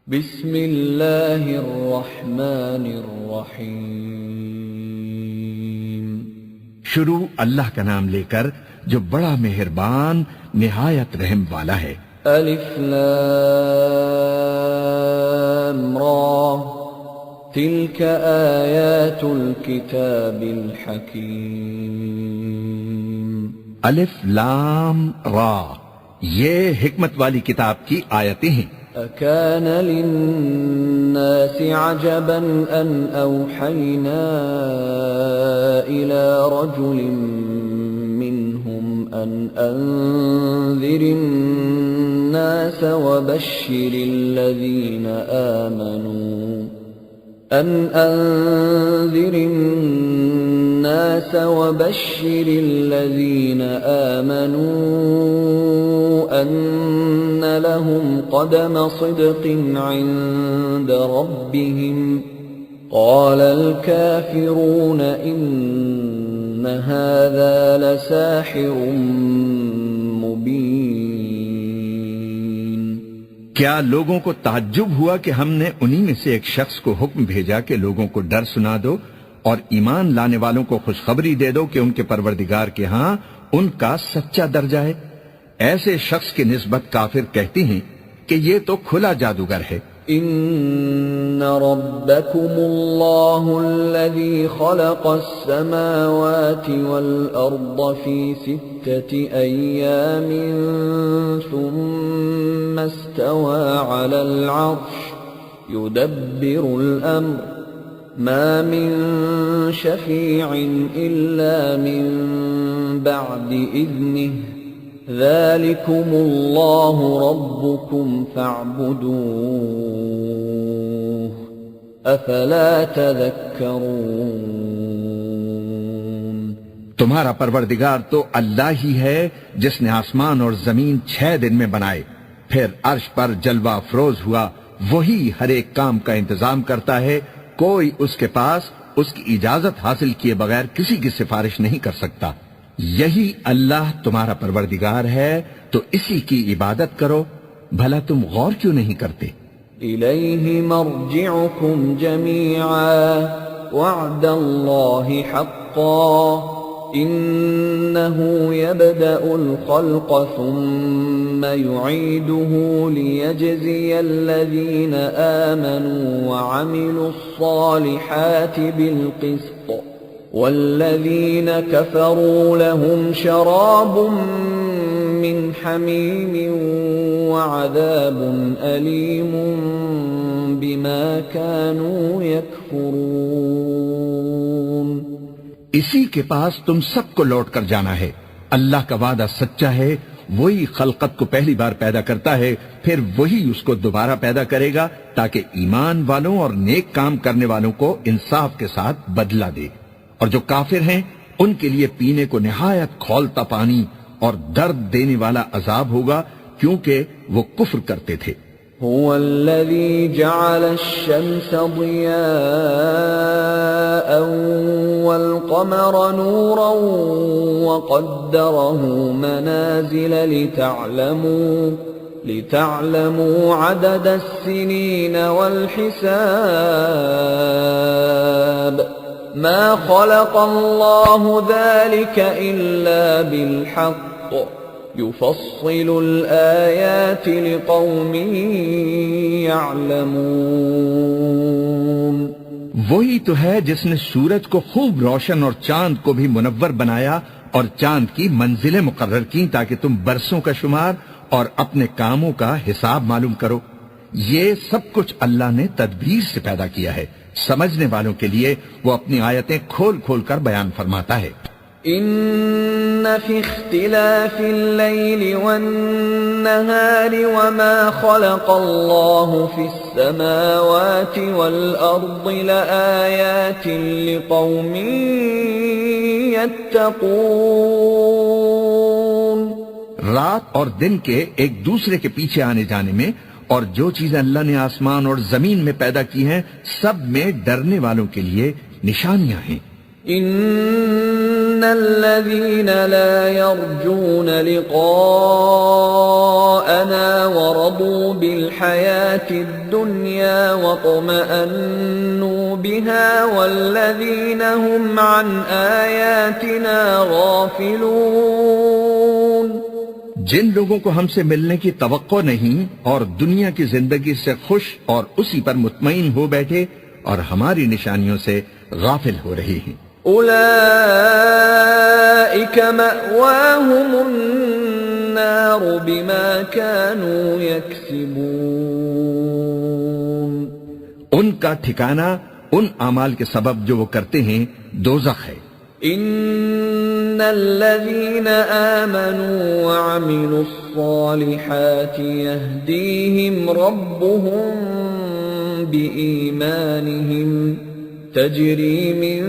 بسم اللہ الرحمن الرحیم۔ شروع اللہ کا نام لے کر جو بڑا مہربان نہایت رحم والا ہے۔ الف لام را تلک آیات الکتاب الحکیم۔ الف لام را، یہ حکمت والی کتاب کی آیتیں ہیں۔ أكان للناس عجبا أن أوحينا إلى رجل منهم أن أنذر الناس وبشر الذين آمنوا أن لهم قدم صدق عند ربهم قال الكافرون إن هذا لساحر مبين۔ کیا لوگوں کو تعجب ہوا کہ ہم نے انہی میں سے ایک شخص کو حکم بھیجا کہ لوگوں کو ڈر سنا دو اور ایمان لانے والوں کو خوشخبری دے دو کہ ان کے پروردگار کے ہاں ان کا سچا درجہ ہے۔ ایسے شخص کی نسبت کافر کہتے ہیں کہ یہ تو کھلا جادوگر ہے۔ ان ربکم اللہ الذی خلق السماوات والارض فی 6 ایام ثم استوى على العرش يدبر الامر ما من شفیع الا من بعد اذنه ذلكم اللہ ربکم فاعبدوه افلا تذکرون۔ تمہارا پروردگار تو اللہ ہی ہے جس نے آسمان اور زمین 6 دن میں بنائے، پھر عرش پر جلوہ افروز ہوا۔ وہی ہر ایک کام کا انتظام کرتا ہے، کوئی اس کے پاس اس کی اجازت حاصل کیے بغیر کسی کی سفارش نہیں کر سکتا۔ یہی اللہ تمہارا پروردگار ہے تو اسی کی عبادت کرو، بھلا تم غور کیوں نہیں کرتے؟ الیہ مرجعکم جمیعا وعد اللہ حقا انہ یبدأ الخلق ثم یعیدہ لیجزی الذین آمنوا وعملوا الصالحات بالقسط والذین کفروا لهم شراب من حمیم وعذاب علیم بما كانوا یکفرون۔ اسی کے پاس تم سب کو لوٹ کر جانا ہے۔ اللہ کا وعدہ سچا ہے، وہی خلقت کو پہلی بار پیدا کرتا ہے، پھر وہی اس کو دوبارہ پیدا کرے گا تاکہ ایمان والوں اور نیک کام کرنے والوں کو انصاف کے ساتھ بدلہ دے، اور جو کافر ہیں ان کے لیے پینے کو نہایت کھولتا پانی اور درد دینے والا عذاب ہوگا، کیونکہ وہ کفر کرتے تھے۔ هو الذي جعل الشمس ضياء والقمر نورا وقدره منازل لتعلموا عدد السنين والحساب ما خلق الله ذلك إلا بالحق يفصل الآيات لقوم يعلمون۔ وہی تو ہے جس نے سورج کو خوب روشن اور چاند کو بھی منور بنایا اور چاند کی منزلیں مقرر کی تاکہ تم برسوں کا شمار اور اپنے کاموں کا حساب معلوم کرو۔ یہ سب کچھ اللہ نے تدبیر سے پیدا کیا ہے، سمجھنے والوں کے لیے وہ اپنی آیتیں کھول کھول کر بیان فرماتا ہے۔ ان فی اختلاف اللیل والنہار وما خلق اللہ فی السماوات والارض لآیات لقوم یتقون۔ رات اور دن کے ایک دوسرے کے پیچھے آنے جانے میں اور جو چیزیں اللہ نے آسمان اور زمین میں پیدا کی ہیں سب میں ڈرنے والوں کے لیے نشانیاں ہیں۔ ان الذين لا يرجون لقاءنا ورضوا بالحياة الدنيا واطمأنوا بها والذين هم عن آياتنا غافلون. جن لوگوں کو ہم سے ملنے کی توقع نہیں اور دنیا کی زندگی سے خوش اور اسی پر مطمئن ہو بیٹھے اور ہماری نشانیوں سے غافل ہو رہی ہیں. اولئک مأواہم النار بما كانوا یکسبون. ان کا ٹھکانہ ان اعمال کے سبب جو وہ کرتے ہیں دوزخ ہے. ان الذين آمنوا وعملوا الصالحات يهديهم ربهم بإيمانهم تجري من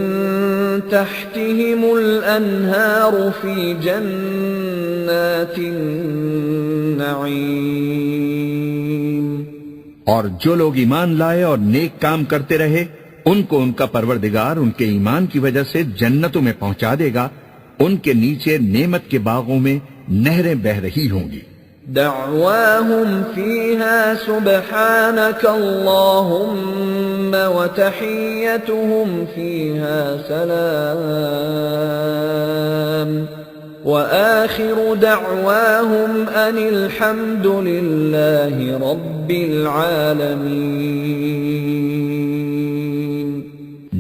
تحتهم الأنهار في جنات النعيم. اور جو لوگ ایمان لائے اور نیک کام کرتے رہے ان کو ان کا پروردگار ان کے ایمان کی وجہ سے جنتوں میں پہنچا دے گا. ان کے نیچے نعمت کے باغوں میں نہریں بہہ رہی ہوں گی. دعواهم فيها سبحانك اللهم وتحيتهم فيها سلام وآخر دعواهم أن الحمد لله رب العالمين.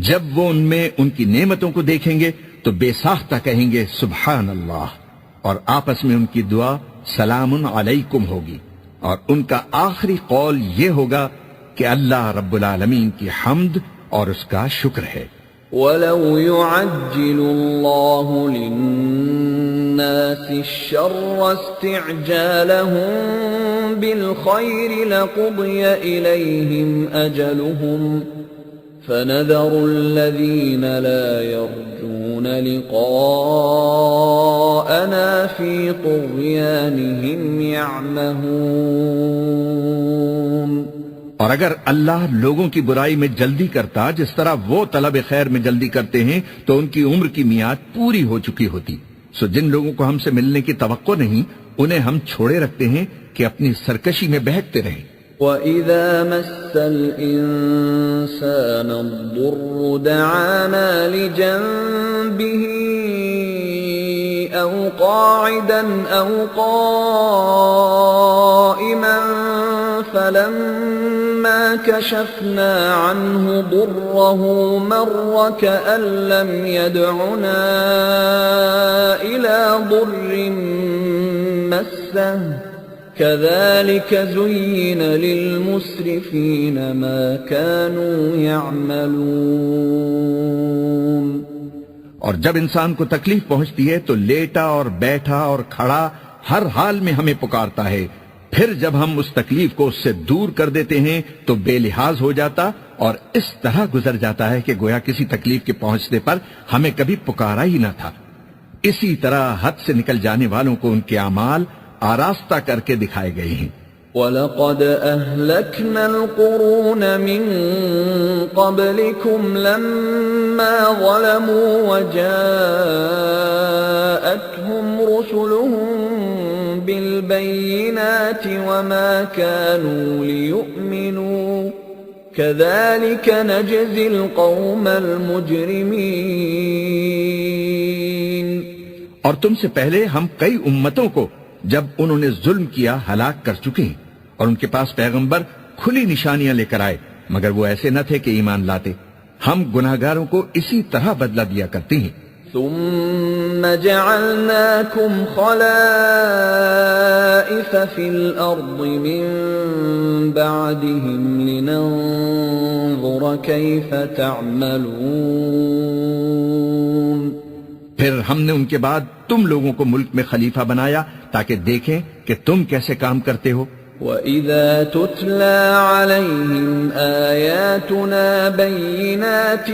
جب وہ ان میں ان کی نعمتوں کو دیکھیں گے تو بے ساختہ کہیں گے سبحان اللہ، اور آپس میں ان کی دعا سلام علیکم ہوگی، اور ان کا آخری قول یہ ہوگا کہ اللہ رب العالمین کی حمد اور اس کا شکر ہے. وَلَوْ يُعَجِّلُ اللَّهُ لِلنَّاسِ الشَّرَّ اسْتِعْجَالَهُم بِالْخَيْرِ لَقُضِيَ إِلَيْهِمْ أَجَلُهُمْ فَنَذَرُ الَّذِينَ لَا يَرْجُونَ لِقَاءَنَا فِي طُغْيَانِهِمْ يَعْمَهُونَ. اور اگر اللہ لوگوں کی برائی میں جلدی کرتا جس طرح وہ طلب خیر میں جلدی کرتے ہیں تو ان کی عمر کی میعاد پوری ہو چکی ہوتی. سو جن لوگوں کو ہم سے ملنے کی توقع نہیں انہیں ہم چھوڑے رکھتے ہیں کہ اپنی سرکشی میں بہکتے رہیں. وَإِذَا مَسَّ الْإِنسَانَ الضُّرُّ دَعَانَا لِجَنبِهِ أَوْ قَاعِدًا أَوْ قَائِمًا فَلَمَّا كَشَفْنَا عَنْهُ ضُرَّهُ مَرَّ كَأَن لَّمْ يَدْعُنَا إِلَى ضُرٍّ مَّسَّهُ كَذَلِكَ زُيِّنَ لِلْمُسْرِفِينَ مَا كَانُوا يَعْمَلُونَ. اور جب انسان کو تکلیف پہنچتی ہے تو لیٹا اور بیٹھا اور کھڑا ہر حال میں ہمیں پکارتا ہے. پھر جب ہم اس تکلیف کو اس سے دور کر دیتے ہیں تو بے لحاظ ہو جاتا اور اس طرح گزر جاتا ہے کہ گویا کسی تکلیف کے پہنچنے پر ہمیں کبھی پکارا ہی نہ تھا. اسی طرح حد سے نکل جانے والوں کو ان کے اعمال آراستہ کر کے دکھائے گئے ہیں. وَلَقَدْ أَهْلَكْنَا الْقُرُونَ مِنْ قَبْلِكُمْ لَمَّا ظَلَمُوا وَجَاءَتْهُمْ رُسُلُهُم بِالْبَيِّنَاتِ وَمَا كَانُوا لِيُؤْمِنُوا كَذَلِكَ نَجْزِي الْقَوْمَ الْمُجْرِمِينَ. اور تم سے پہلے ہم کئی امتوں کو جب انہوں نے ظلم کیا ہلاک کر چکے ہیں، اور ان کے پاس پیغمبر کھلی نشانیاں لے کر آئے مگر وہ ایسے نہ تھے کہ ایمان لاتے. ہم گناہگاروں کو اسی طرح بدلہ دیا کرتے ہیں. ثم جعلناكم خلائف في الأرض من بعدهم لننظر كيف تعملون. پھر ہم نے ان کے بعد تم لوگوں کو ملک میں خلیفہ بنایا تاکہ دیکھیں کہ تم کیسے کام کرتے ہو. وَإِذَا تُتْلَى عَلَيْهِمْ آيَاتُنَا بَيِّنَاتٍ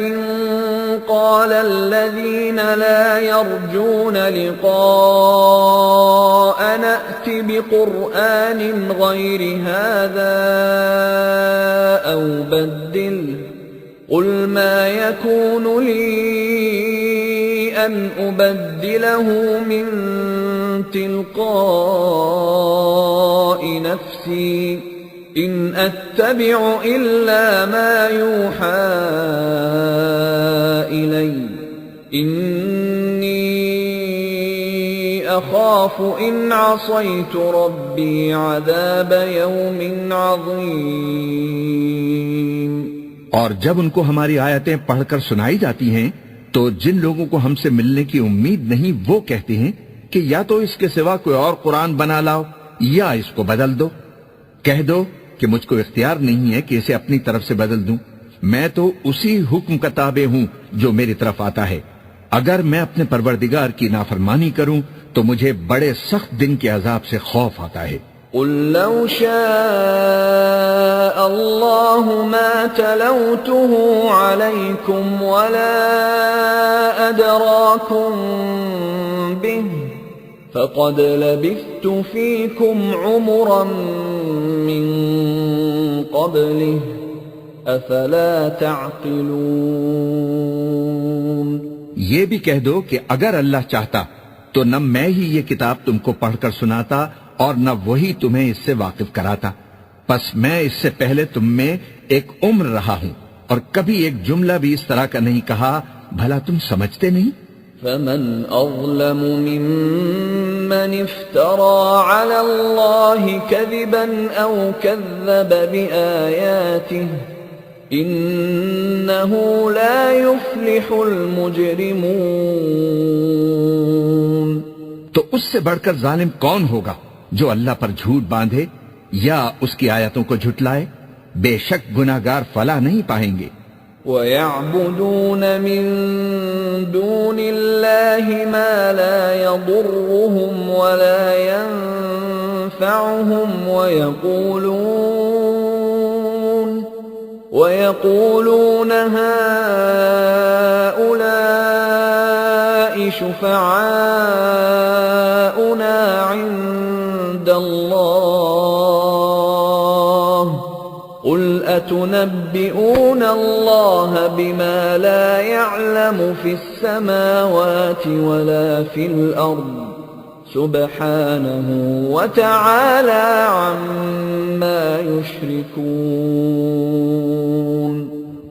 قَالَ الَّذِينَ لَا يَرْجُونَ لِقَاءَنَا ائْتِ بِقُرْآنٍ غَيْرِ هَذَا أَوْ بَدِّلْهُ قُلْ مَا يَكُونُ لِي أن أبدله من تلقاء نفسي إن أتبع إلا ما يوحى إلي إني أخاف إن عصيت ربي عذاب يوم عظيم۔ اور جب ان کو ہماری آیتیں پڑھ کر سنائی جاتی ہیں تو جن لوگوں کو ہم سے ملنے کی امید نہیں وہ کہتے ہیں کہ یا تو اس کے سوا کوئی اور قرآن بنا لاؤ یا اس کو بدل دو۔ کہہ دو کہ مجھ کو اختیار نہیں ہے کہ اسے اپنی طرف سے بدل دوں، میں تو اسی حکم کا تابع ہوں جو میری طرف آتا ہے۔ اگر میں اپنے پروردگار کی نافرمانی کروں تو مجھے بڑے سخت دن کے عذاب سے خوف آتا ہے۔ قل لو شاء الله ما تلوته عليكم ولا أدراكم به فقد لبثت فيكم عمرا من قبله أفلا تعقلون۔ یہ بھی کہہ دو کہ اگر اللہ چاہتا تو نہ میں ہی یہ کتاب تم کو پڑھ کر سناتا اور نہ وہی تمہیں اس سے واقف کراتا، پس میں اس سے پہلے تم میں ایک عمر رہا ہوں اور کبھی ایک جملہ بھی اس طرح کا نہیں کہا، بھلا تم سمجھتے نہیں؟ فمن أظلم ممن افترى على الله كذبا أو كذب بآياته إنه لا يفلح المجرمون۔ تو اس سے بڑھ کر ظالم کون ہوگا جو اللہ پر جھوٹ باندھے یا اس کی آیتوں کو جھٹلائے؟ بے شک گناہگار فلاح نہیں پائیں گے۔ وَيَعْبُدُونَ مِن دُونِ اللَّهِ مَا لَا يَضُرُّهُمْ وَلَا يَنفَعُهُمْ وَيَقُولُونَ هَؤُلَاءِ شُفَعَاؤُنَا عِندَ اللَّهِ قُلْ أَتُنَبِّئُونَ اللَّهَ بِمَا لَا يَعْلَمُ فِي السَّمَاوَاتِ وَلَا فِي الْأَرْضِ سُبْحَانَهُ وَتَعَالَى عَمَّا يُشْرِكُونَ۔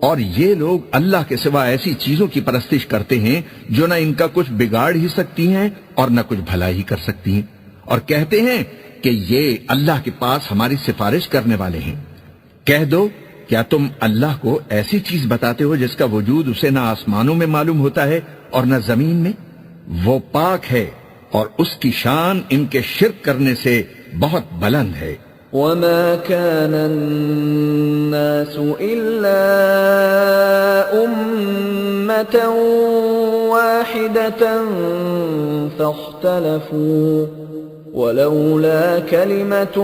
اور یہ لوگ اللہ کے سوا ایسی چیزوں کی پرستش کرتے ہیں جو نہ ان کا کچھ بگاڑ ہی سکتی ہیں اور نہ کچھ بھلا ہی کر سکتی ہیں، اور کہتے ہیں کہ یہ اللہ کے پاس ہماری سفارش کرنے والے ہیں۔ کہہ دو کیا تم اللہ کو ایسی چیز بتاتے ہو جس کا وجود اسے نہ آسمانوں میں معلوم ہوتا ہے اور نہ زمین میں؟ وہ پاک ہے اور اس کی شان ان کے شرک کرنے سے بہت بلند ہے۔ وَمَا كَانَ النَّاسُ إِلَّا أُمَّةً وَاحِدَةً فَاخْتَلَفُوا وَلَوْلَا كَلِمَةٌ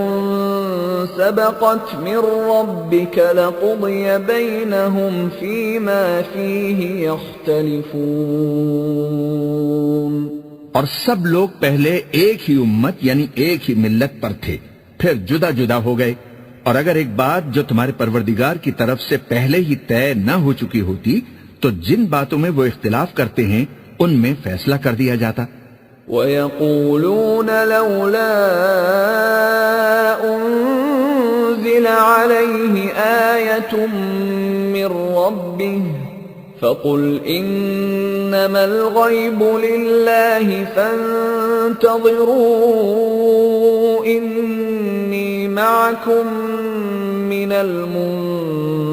سَبَقَتْ مِنْ رَبِّكَ لَقُضِيَ بَيْنَهُمْ فِيمَا فِيهِ يَخْتَلِفُونَ۔ اور سب لوگ پہلے ایک ہی امت یعنی ایک ہی ملت پر تھے، پھر جدا جدا ہو گئے، اور اگر ایک بات جو تمہارے پروردگار کی طرف سے پہلے ہی طے نہ ہو چکی ہوتی تو جن باتوں میں وہ اختلاف کرتے ہیں ان میں فیصلہ کر دیا جاتا۔ وَيَقُولُونَ لَوْلَا أُنزِلَ عَلَيْهِ آيَةٌ مِّن رَّبِّهِ فَقُلْ إِنَّمَا الْغَيْبُ لِلَّهِ فَانتَظِرُوا إِنِّي مَعَكُمْ مِنَ الْمُنتَظِرِينَ۔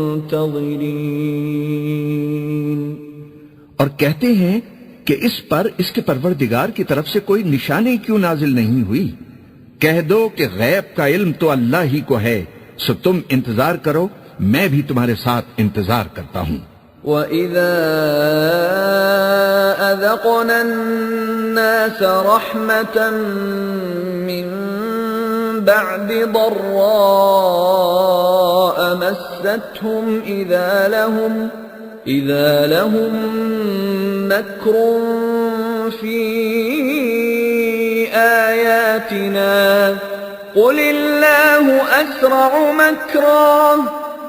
اور کہتے ہیں کہ اس پر اس کے پروردگار کی طرف سے کوئی نشانی کیوں نازل نہیں ہوئی؟ کہہ دو کہ غیب کا علم تو اللہ ہی کو ہے، سو تم انتظار کرو، میں بھی تمہارے ساتھ انتظار کرتا ہوں۔ وَإِذَا أَذَقْنَا النَّاسَ رَحْمَةً مِّن بَعْدِ ضَرَّاءَ مَسَّتْهُمْ إِذَا لَهُم مَّكْرٌ فِي آيَاتِنَا قُلِ اللَّهُ أَسْرَعُ مَكْرًا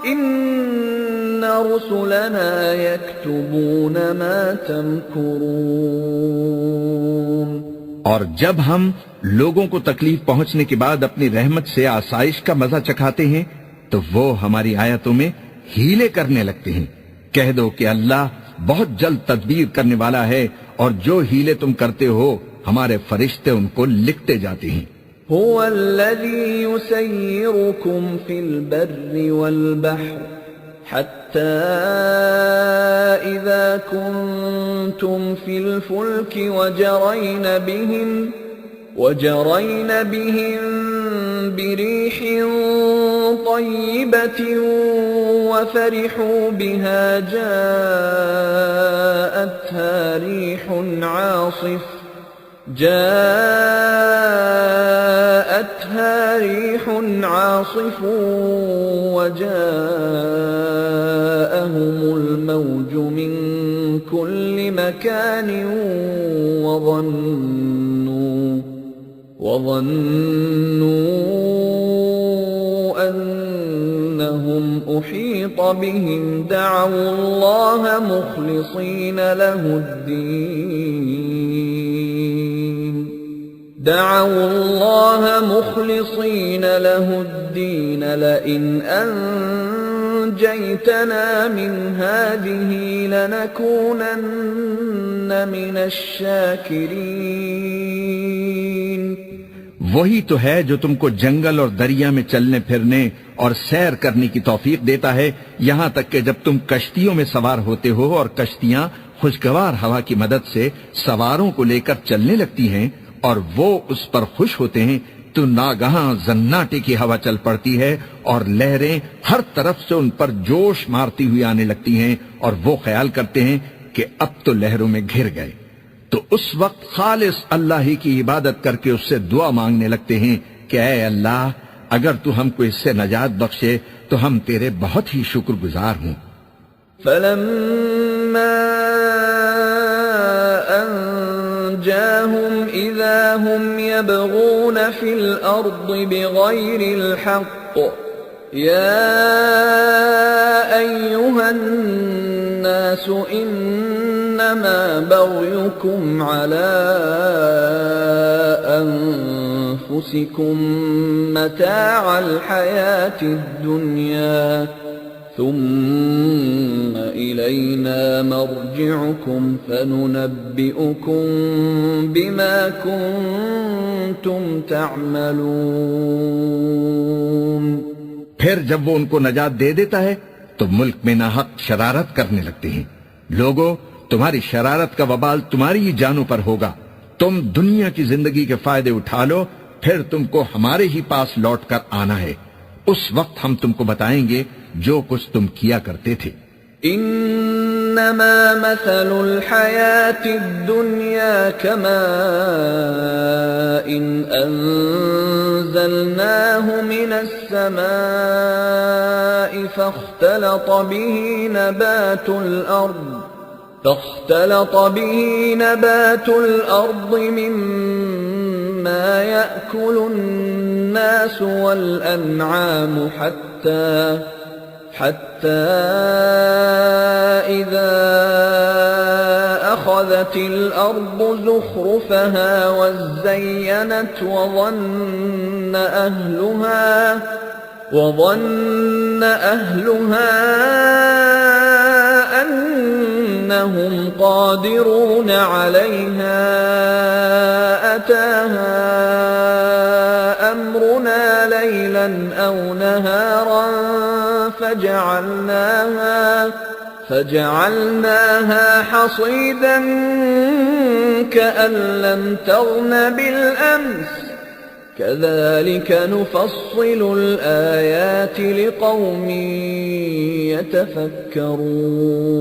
إِنَّ رسلنا يكتبون ما تمكرون. اور جب ہم لوگوں کو تکلیف پہنچنے کے بعد اپنی رحمت سے آسائش کا مزہ چکھاتے ہیں تو وہ ہماری آیتوں میں ہیلے کرنے لگتے ہیں. کہہ دو کہ اللہ بہت جلد تدبیر کرنے والا ہے، اور جو ہیلے تم کرتے ہو ہمارے فرشتے ان کو لکھتے جاتے ہیں. هو الذي يسيركم في البر والبحر حتى إذا كنتم في الفلك وجرين بهم بريح طيبة وفرحوا بها جاءتها ريح عاصف وجاءهم الموج من كل مكان وظنوا أنهم أحيط بهم دعوا الله مخلصين له الدين لئن أنجيتنا من هذه لنكونن من الشاكرين. وہی تو ہے جو تم کو جنگل اور دریا میں چلنے پھرنے اور سیر کرنے کی توفیق دیتا ہے، یہاں تک کہ جب تم کشتیوں میں سوار ہوتے ہو اور کشتیاں خوشگوار ہوا کی مدد سے سواروں کو لے کر چلنے لگتی ہیں اور وہ اس پر خوش ہوتے ہیں، تو ناگہاں زناٹے کی ہوا چل پڑتی ہے اور لہریں ہر طرف سے ان پر جوش مارتی ہوئی آنے لگتی ہیں، اور وہ خیال کرتے ہیں کہ اب تو لہروں میں گھر گئے. تو اس وقت خالص اللہ ہی کی عبادت کر کے اس سے دعا مانگنے لگتے ہیں کہ اے اللہ، اگر تو ہم کو اس سے نجات بخشے تو ہم تیرے بہت ہی شکر گزار ہوں. فلما أنجاهم إذا هم يبغون في الأرض بغير الحق يا أيها الناس إنما بغيكم على أنفسكم متاع الحياة الدنيا ثم إلينا مرجعكم فننبئكم بما كنتم تعملون. پھر جب وہ ان کو نجات دے دیتا ہے تو ملک میں ناحق شرارت کرنے لگتے ہیں. لوگو، تمہاری شرارت کا وبال تمہاری ہی جانوں پر ہوگا. تم دنیا کی زندگی کے فائدے اٹھا لو، پھر تم کو ہمارے ہی پاس لوٹ کر آنا ہے. اس وقت ہم تم کو بتائیں گے جو کچھ تم کیا کرتے تھے. انما مثل الحياة الدنيا كماء انزلناه من السماء فاختلط به نبات الأرض مما يأكل الناس والأنعام حتى إذا أخذت الأرض زخرفها وزينت وظن أهلها أنهم قادرون عليها أتاها أمرنا ليلا أو نهارا فجعلناها حصيدا كأن لم تغن بالأمس كذلك نفصل الآيات لقوم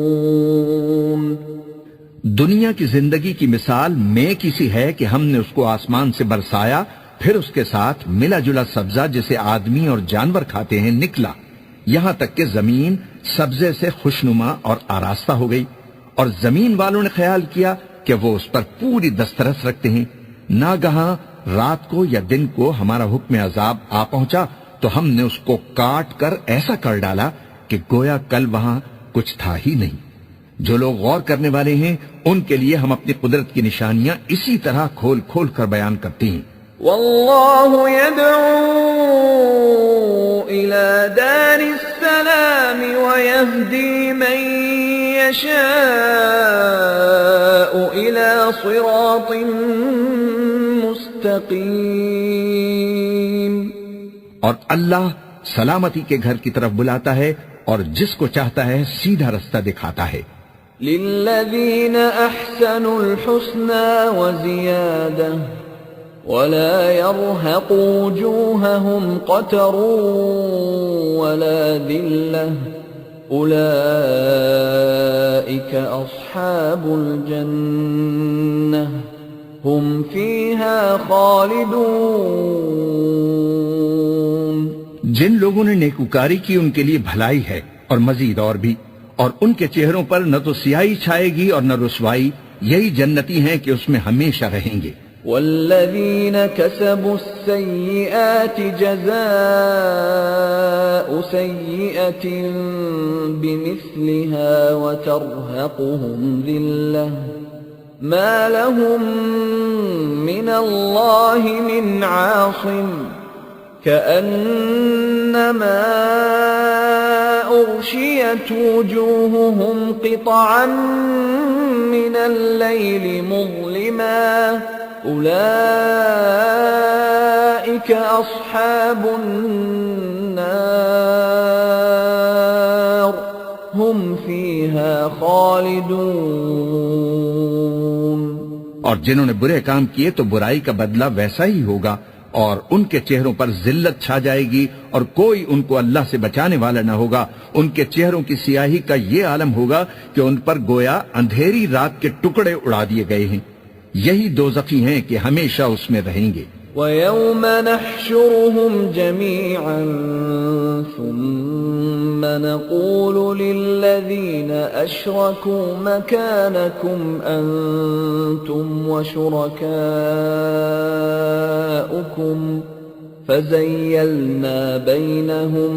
يتفكرون. دنیا کی زندگی کی مثال میں کسی ہے کہ ہم نے اس کو آسمان سے برسایا، پھر اس کے ساتھ ملا جلا سبزہ جسے آدمی اور جانور کھاتے ہیں نکلا، یہاں تک کہ زمین سبزے سے خوشنما اور آراستہ ہو گئی، اور زمین والوں نے خیال کیا کہ وہ اس پر پوری دسترس رکھتے ہیں. ناگہاں رات کو یا دن کو ہمارا حکم عذاب آ پہنچا تو ہم نے اس کو کاٹ کر ایسا کر ڈالا کہ گویا کل وہاں کچھ تھا ہی نہیں۔ جو لوگ غور کرنے والے ہیں ان کے لیے ہم اپنی قدرت کی نشانیاں اسی طرح کھول کھول کر بیان کرتے ہیں۔ واللہ يدعو إلى دار السلام ويهدي من يشاء إلى صراط مستقيم، اور اللہ سلامتی کے گھر کی طرف بلاتا ہے اور جس کو چاہتا ہے سیدھا رستہ دکھاتا ہے۔ للذین احسنوا الحسنى وزیادہ ولا يرهق وجوههم قتر ولا ذلة أولئك أصحاب الجنة هم فيها خالدون۔ جن لوگوں نے نیکوکاری کی ان کے لیے بھلائی ہے اور مزید اور بھی، اور ان کے چہروں پر نہ تو سیاہی چھائے گی اور نہ رسوائی، یہی جنتی ہیں کہ اس میں ہمیشہ رہیں گے۔ والذین كسبوا السیئات جزاء سیئة بمثلها وترهقهم ذلة ما لهم من اللہ من عاصم كأنما أغشيت وجوههم قطعا من الليل مظلما أولئك أصحاب النار هم فيها خالدون۔ اور جنہوں نے برے کام کیے تو برائی کا بدلہ ویسا ہی ہوگا، اور ان کے چہروں پر ذلت چھا جائے گی اور کوئی ان کو اللہ سے بچانے والا نہ ہوگا۔ ان کے چہروں کی سیاہی کا یہ عالم ہوگا کہ ان پر گویا اندھیری رات کے ٹکڑے اڑا دیے گئے ہیں، یہی دوزخی ہیں کہ ہمیشہ اس میں رہیں گے۔ وَيَوْمَ نَحْشُرُهُمْ جَمِيعًا ثُمَّ نَقُولُ لِلَّذِينَ أَشْرَكُوا مَكَانَكُمْ أَنْتُمْ وَشُرَكَاؤُكُمْ فَزَيَّلْنَا بَيْنَهُمْ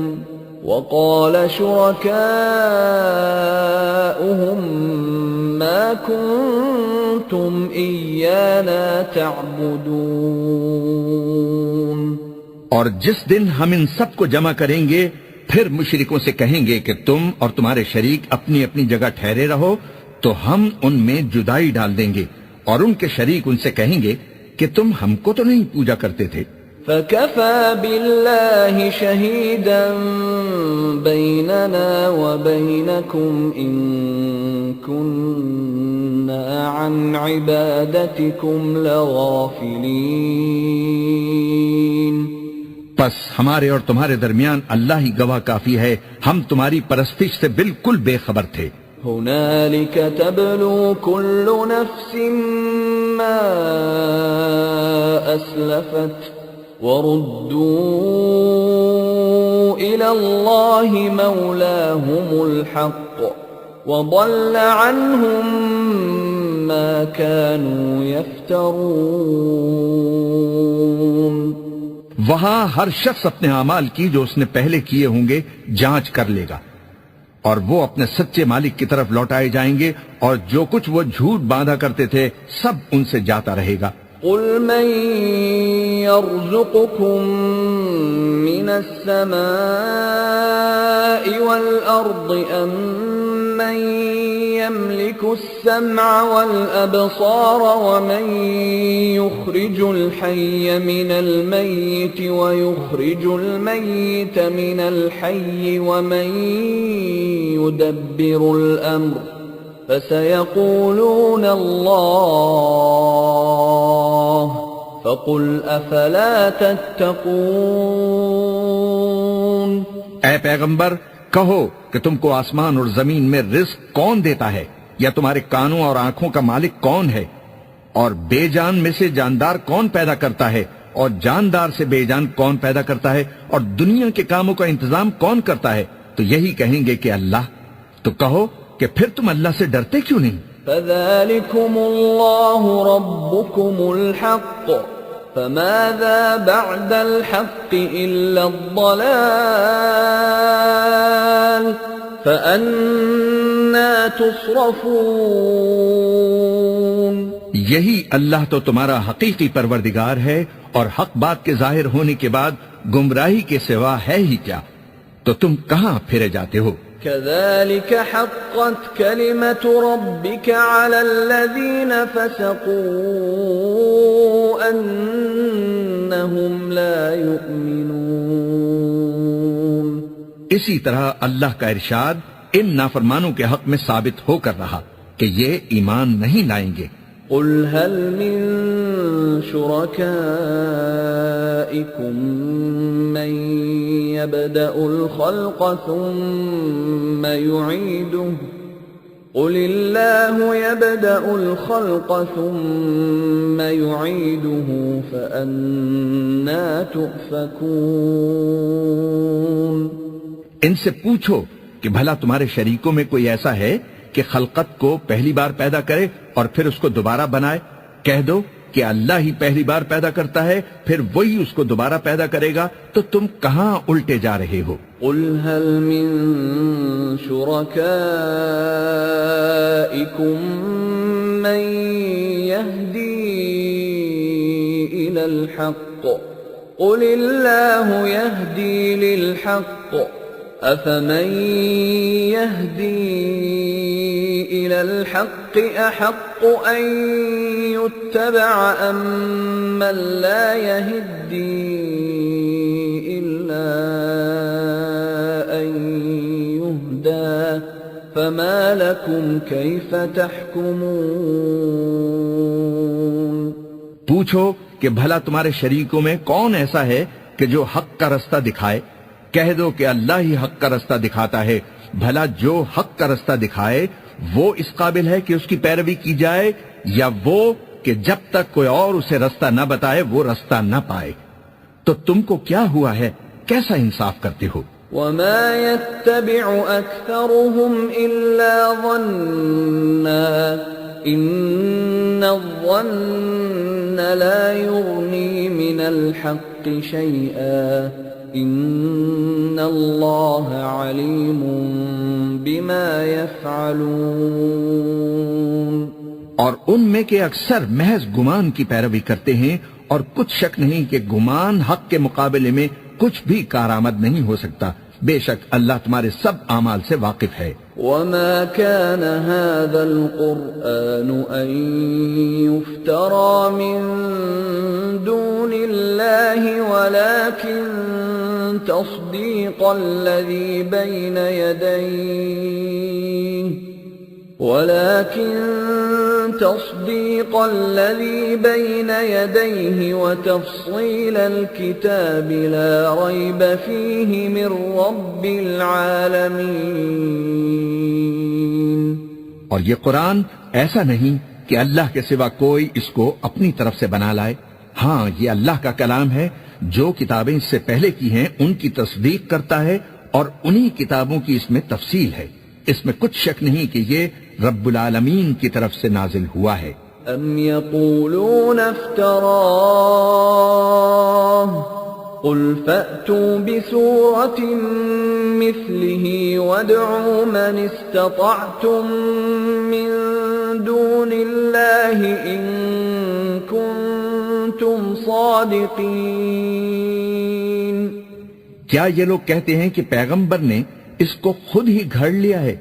وَقَالَ شُرَكَاؤُهُمْ مَا كُنْتُمْ إِيَّانَا تَعْبُدُونَ۔ اور جس دن ہم ان سب کو جمع کریں گے پھر مشرکوں سے کہیں گے کہ تم اور تمہارے شریک اپنی اپنی جگہ ٹھہرے رہو تو ہم ان میں جدائی ڈال دیں گے، اور ان کے شریک ان سے کہیں گے کہ تم ہم کو تو نہیں پوجا کرتے تھے۔ فَكَفَى بِاللَّهِ شَهِيدًا بَيْنَنَا وَبَيْنَكُمْ إِن كُنَّا عَنْ عِبَادَتِكُمْ لَغَافِلِينَ۔ پس ہمارے اور تمہارے درمیان اللہ ہی گواہ کافی ہے، ہم تمہاری پرستش سے بالکل بے خبر تھے۔ هُنَالِكَ تَبْلُو كُلُّ نَفْسٍ مَّا أَسْلَفَتْ وَرُدُّوا إِلَى اللَّهِ مَوْلَاهُمُ الْحَقِّ وَضَلَّ عَنْهُمْ مَا كَانُوا يَفْتَرُونَ۔ وہاں ہر شخص اپنے اعمال کی جو اس نے پہلے کیے ہوں گے جانچ کر لے گا، اور وہ اپنے سچے مالک کی طرف لوٹائے جائیں گے، اور جو کچھ وہ جھوٹ باندھا کرتے تھے سب ان سے جاتا رہے گا۔ قُلْ مَن يَرْزُقُكُم مِّنَ السَّمَاءِ وَالْأَرْضِ أَمَّن يَمْلِكُ السَّمْعَ وَالْأَبْصَارَ وَمَن يُخْرِجُ الْحَيَّ مِنَ الْمَيِّتِ وَيُخْرِجُ الْمَيِّتَ مِنَ الْحَيِّ وَمَن يُدَبِّرُ الْأَمْرَ فَسَيَقُولُونَ اللَّهُ فَقُلْ أَفَلَا تَتَّقُونَ۔ اے پیغمبر کہو کہ تم کو آسمان اور زمین میں رزق کون دیتا ہے، یا تمہارے کانوں اور آنکھوں کا مالک کون ہے، اور بے جان میں سے جاندار کون پیدا کرتا ہے، اور جاندار سے بے جان کون پیدا کرتا ہے، اور دنیا کے کاموں کا انتظام کون کرتا ہے؟ تو یہی کہیں گے کہ اللہ۔ تو کہو کہ پھر تم اللہ سے ڈرتے کیوں نہیں؟ فَذَلِكُمُ اللَّهُ رَبُّكُمُ الْحَقُّ فَمَاذَا بَعْدَ الْحَقِّ إِلَّا الضَّلَالُ فَأَنَّىٰ عَمَّا تُصْرَفُونَ یہی اللہ تو تمہارا حقیقی پروردگار ہے، اور حق بات کے ظاہر ہونے کے بعد گمراہی کے سوا ہے ہی کیا، تو تم کہاں پھرے جاتے ہو؟ كَذَلِكَ حَقَّتْ كَلِمَةُ رَبِّكَ عَلَى الَّذِينَ فَسَقُوا أَنَّهُمْ لَا يُؤْمِنُونَ اسی طرح اللہ کا ارشاد ان نافرمانوں کے حق میں ثابت ہو کر رہا کہ یہ ایمان نہیں لائیں گے۔ قُلْ هَلْ مِن شُرَكَائِكُم مَّن يَبْدَأُ الْخَلْقَ ثُمَّ يُعِيدُهُ قُلِ اللَّهُ يَبْدَأُ الْخَلْقَ ثُمَّ يُعِيدُهُ فَأَنَّىٰ تُؤْفَكُونَ ان سے پوچھو کہ بھلا تمہارے شریکوں میں کوئی ایسا ہے کہ خلقت کو پہلی بار پیدا کرے اور پھر اس کو دوبارہ بنائے؟ کہہ دو کہ اللہ ہی پہلی بار پیدا کرتا ہے، پھر وہی اس کو دوبارہ پیدا کرے گا، تو تم کہاں الٹے جا رہے ہو؟ قُلْ هَلْ مِن شُرَكَائِكُم مَّن يَهْدِي إِلَى الْحَقِّ قُلِ اللَّهُ يَهْدِي لِلْحَقِّ أَفَمَن يَهْدِي إِلَى الْحَقِّ أَحَقُّ أَن يُتَّبَعَ أَمَّن لَّا يَهِدِّي إِلَّا أَن يُهْدَىٰ فَمَا لَكُمْ كَيْفَ تَحْكُمُونَ پوچھو کہ بھلا تمہارے شریکوں میں کون ایسا ہے کہ جو حق کا رستہ دکھائے؟ کہہ دو کہ اللہ ہی حق کا رستہ دکھاتا ہے، بھلا جو حق کا رستہ دکھائے وہ اس قابل ہے کہ اس کی پیروی کی جائے، یا وہ کہ جب تک کوئی اور اسے رستہ نہ بتائے وہ رستہ نہ پائے؟ تو تم کو کیا ہوا ہے، کیسا انصاف کرتے ہو؟ وَمَا يَتَّبِعُ أَكْثَرُهُمْ إِلَّا ظَنًّا إِنَّ الظَّنَّ لَا يُغْنِي مِنَ الْحَقِّ شَيْئًا إِنَّ اللَّهَ عَلِيمٌ بِمَا يَفْعَلُونَ اور ان میں کے اکثر محض گمان کی پیروی کرتے ہیں، اور کچھ شک نہیں کہ گمان حق کے مقابلے میں کچھ بھی کارآمد نہیں ہو سکتا، بے شک اللہ تمہارے سب اعمال سے واقف ہے۔ وَمَا كَانَ هَذَا الْقُرْآنُ أَن يُفْتَرَىٰ مِن دُونِ اللَّهِ وَلَٰكِن تَصْدِيقَ الَّذِي بَيْنَ يَدَيْهِ وَتَفْصِيلَ الْكِتَابِ لَا رَيْبَ فِيهِ مِن رَّبِّ الْعَالَمِينَ اور یہ قرآن ایسا نہیں کہ اللہ کے سوا کوئی اس کو اپنی طرف سے بنا لائے، ہاں یہ اللہ کا کلام ہے، جو کتابیں اس سے پہلے کی ہیں ان کی تصدیق کرتا ہے، اور انہی کتابوں کی اس میں تفصیل ہے، اس میں کچھ شک نہیں کہ یہ رب العالمین کی طرف سے نازل ہوا ہے۔ ام یقولون افتراہ قل فأتوا بسورة مثله وادعوا من استطعتم من دون الله إن كنتم صادقين۔ کیا یہ لوگ کہتے ہیں کہ پیغمبر نے اس کو خود ہی گھڑ لیا ہے؟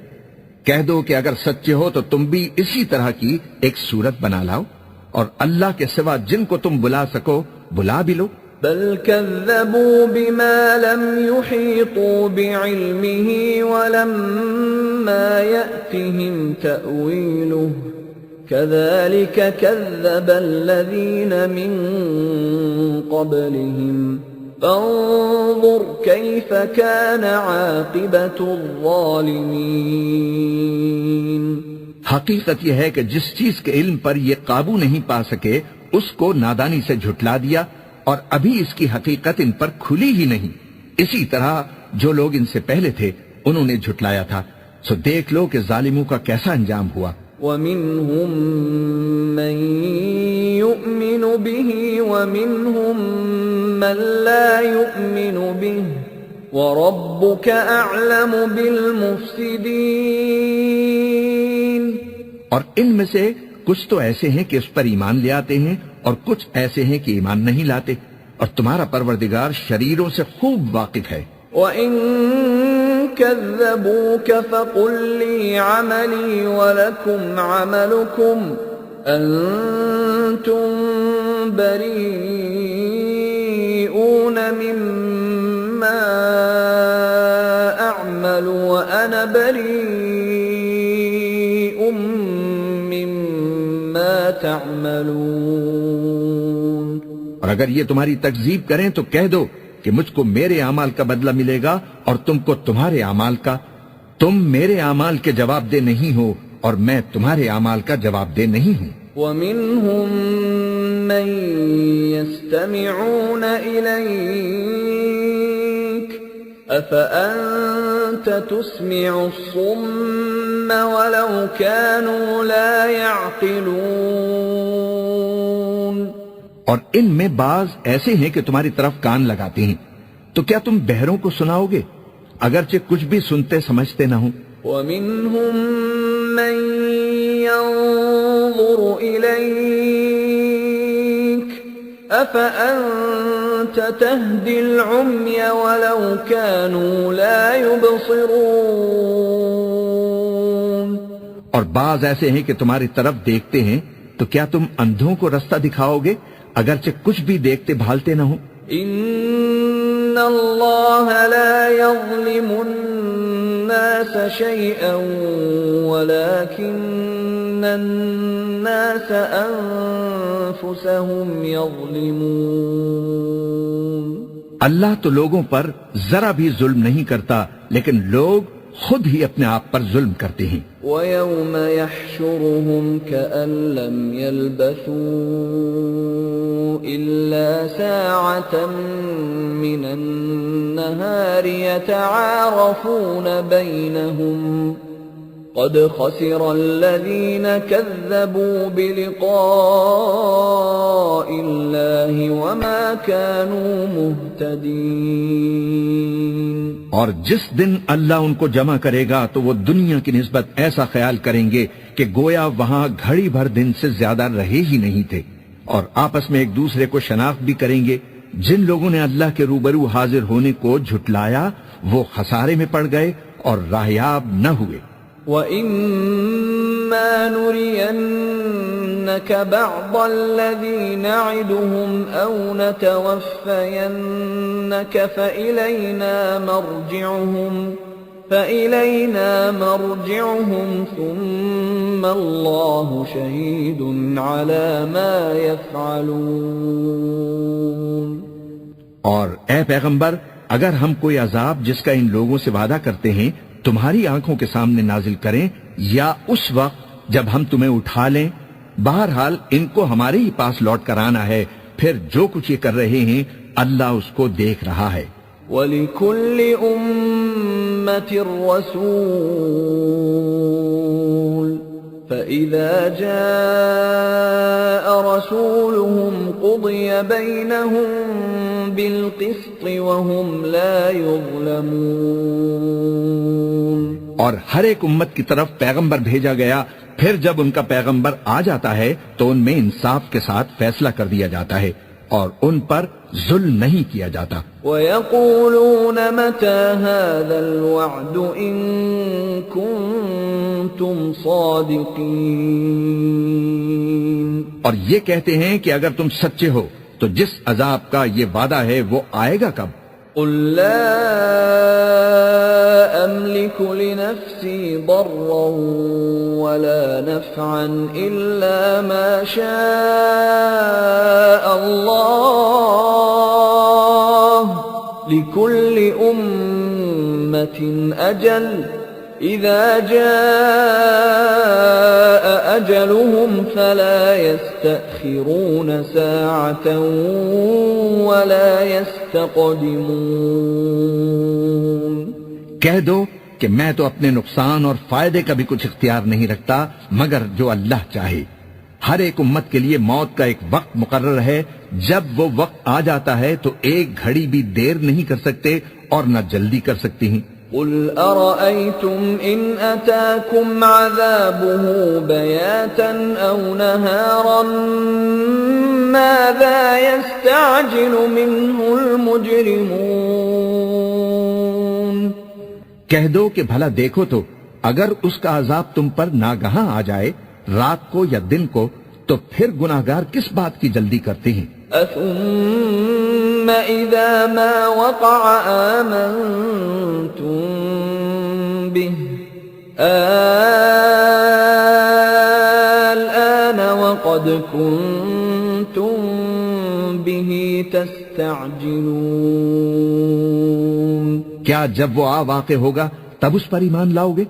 کہہ دو کہ اگر سچے ہو تو تم بھی اسی طرح کی ایک صورت بنا لاؤ، اور اللہ کے سوا جن کو تم بلا سکو بلا بھی لو۔ بل كذبوا بما لم يحيطوا بعلمه ولما يأتهم تأويله كذلك كذب الذين من قبلهم فانظر كيف كان عاقبة الظالمين۔ حقیقت یہ ہے کہ جس چیز کے علم پر یہ قابو نہیں پا سکے اس کو نادانی سے جھٹلا دیا، اور ابھی اس کی حقیقت ان پر کھلی ہی نہیں، اسی طرح جو لوگ ان سے پہلے تھے انہوں نے جھٹلایا تھا، سو دیکھ لو کہ ظالموں کا کیسا انجام ہوا۔ وَمِنْهُمْ مَنْ يُؤْمِنُ بِهِ وَمِنْهُمْ مَنْ لَا يُؤْمِنُ بِهِ وَرَبُّكَ أَعْلَمُ بِالْمُفْسِدِينَ اور ان میں سے کچھ تو ایسے ہیں کہ اس پر ایمان لے آتے ہیں اور کچھ ایسے ہیں کہ ایمان نہیں لاتے، اور تمہارا پروردگار شریروں سے خوب واقف ہے۔ وَإِن كَذَّبُوكَ فَقُل لِّي عَمَلِي وَلَكُمْ عَمَلُكُمْ أَنتُم بَرِيئُونَ مِمَّا أَعْمَلُ وَأَنَا بَرِيءٌ مِّمَّا تَعْمَلُونَ۔ اور اگر یہ تمہاری تکذیب کریں تو کہہ دو کہ مجھ کو میرے اعمال کا بدلہ ملے گا اور تم کو تمہارے اعمال کا، تم میرے اعمال کے جواب دہ نہیں ہو اور میں تمہارے اعمال کا جواب دہ نہیں ہوں۔ وَمِنْهُمْ مَنْ يَسْتَمِعُونَ إِلَيْكَ أَفَأَنْتَ تُسْمِعُ الصُّمَّ وَلَوْ كَانُوا لَا يَعْقِلُونَ۔ اور ان میں بعض ایسے ہیں کہ تمہاری طرف کان لگاتے ہیں، تو کیا تم بہروں کو سناؤ گے اگرچہ کچھ بھی سنتے سمجھتے نہ ہوں؟ وَمِنْهُمْ مَنْ يَنظُرُ إِلَيْكَ أَفَأَنْتَ تَهْدِي الْعُمْيَ وَلَوْ كَانُوا لَا يُبْصِرُونَ۔ اور بعض ایسے ہیں کہ تمہاری طرف دیکھتے ہیں، تو کیا تم اندھوں کو رستہ دکھاؤ گے اگرچہ کچھ بھی دیکھتے بھالتے نہ ہوں؟ إِنَّ اللَّهَ لَا يَظْلِمُ النَّاسَ شَيْئًا وَلَكِنَّ النَّاسَ أَنفُسَهُمْ يَظْلِمُونَ۔ اللہ تو لوگوں پر ذرا بھی ظلم نہیں کرتا، لیکن لوگ خود ہی اپنے آپ پر ظلم کرتے ہیں۔ وَيَوْمَ يَحْشُرُهُمْ كَأَن لَّمْ يَلْبَثُوا إِلَّا سَاعَةً مِّنَ النَّهَارِ يَتَعَارَفُونَ بَيْنَهُمْ قَدْ خَسِرَ الَّذِينَ كَذَّبُوا بِلِقَاءِ اللَّهِ وَمَا كَانُوا مُهْتَدِينَ۔ اور جس دن اللہ ان کو جمع کرے گا تو وہ دنیا کی نسبت ایسا خیال کریں گے کہ گویا وہاں گھڑی بھر دن سے زیادہ رہے ہی نہیں تھے، اور آپس میں ایک دوسرے کو شناخت بھی کریں گے۔ جن لوگوں نے اللہ کے روبرو حاضر ہونے کو جھٹلایا وہ خسارے میں پڑ گئے اور راہیاب نہ ہوئے۔ وَإِمَّا نُرِيَنَّكَ بَعْضَ الَّذِي نَعِدُهُمْ أَوْ نَتَوَفَّيَنَّكَ فَإِلَيْنَا مَرْجِعُهُمْ ثُمَّ اللَّهُ شَهِيدٌ عَلَى مَا يَفْعَلُونَ۔ اور اے پیغمبر، اگر ہم کوئی عذاب جس کا ان لوگوں سے وعدہ کرتے ہیں تمہاری آنکھوں کے سامنے نازل کریں یا اس وقت جب ہم تمہیں اٹھا لیں، بہرحال ان کو ہمارے ہی پاس لوٹ کر آنا ہے، پھر جو کچھ یہ کر رہے ہیں اللہ اس کو دیکھ رہا ہے۔ وَلِكُلِّ أُمَّةٍ رَّسُولٌ فَإِذَا جَاءَ رَسُولُهُمْ قُضِيَ بَيْنَهُم بِالْقِسْطِ وَهُمْ لَا يُظْلَمُونَ۔ اور ہر ایک امت کی طرف پیغمبر بھیجا گیا، پھر جب ان کا پیغمبر آ جاتا ہے تو ان میں انصاف کے ساتھ فیصلہ کر دیا جاتا ہے اور ان پر ظلم نہیں کیا جاتا۔ وَيَقُولُونَ مَتَى هَذَا الْوَعْدُ إِن كُنتُمْ صَادِقِينَ۔ اور یہ کہتے ہیں کہ اگر تم سچے ہو تو جس عذاب کا یہ وعدہ ہے وہ آئے گا کب؟ قُل لَّا أَمْلِكُ لِنَفْسِي ضَرًّا وَلَا نَفْعًا إِلَّا مَا شَاءَ اللَّهُ لِكُلِّ أُمَّةٍ أَجَلٌ إِذَا جَاءَ أَجَلُهُمْ فَلَا يَسْتَأْخِرُونَ سَاعَةً وَلَا يَسْتَقْدِمُونَ۔ کہہ دو کہ میں تو اپنے نقصان اور فائدے کا بھی کچھ اختیار نہیں رکھتا مگر جو اللہ چاہے۔ ہر ایک امت کے لیے موت کا ایک وقت مقرر ہے، جب وہ وقت آ جاتا ہے تو ایک گھڑی بھی دیر نہیں کر سکتے اور نہ جلدی کر سکتی ہیں۔ قل أرأيتم إن أتاكم عذابه بياتا أو نهارا ماذا يستعجل منه المجرمون؟ کہہ دو کہ بھلا دیکھو تو اگر اس کا عذاب تم پر ناگہاں آ جائے رات کو یا دن کو تو پھر گناہگار کس بات کی جلدی کرتے ہیں؟ ثم إذا ما وقع آمنتم به الآن وقد كنتم به تستعجلون؟ کیا جب وہ واقع ہوگا تب اس پر ایمان لاؤ گے؟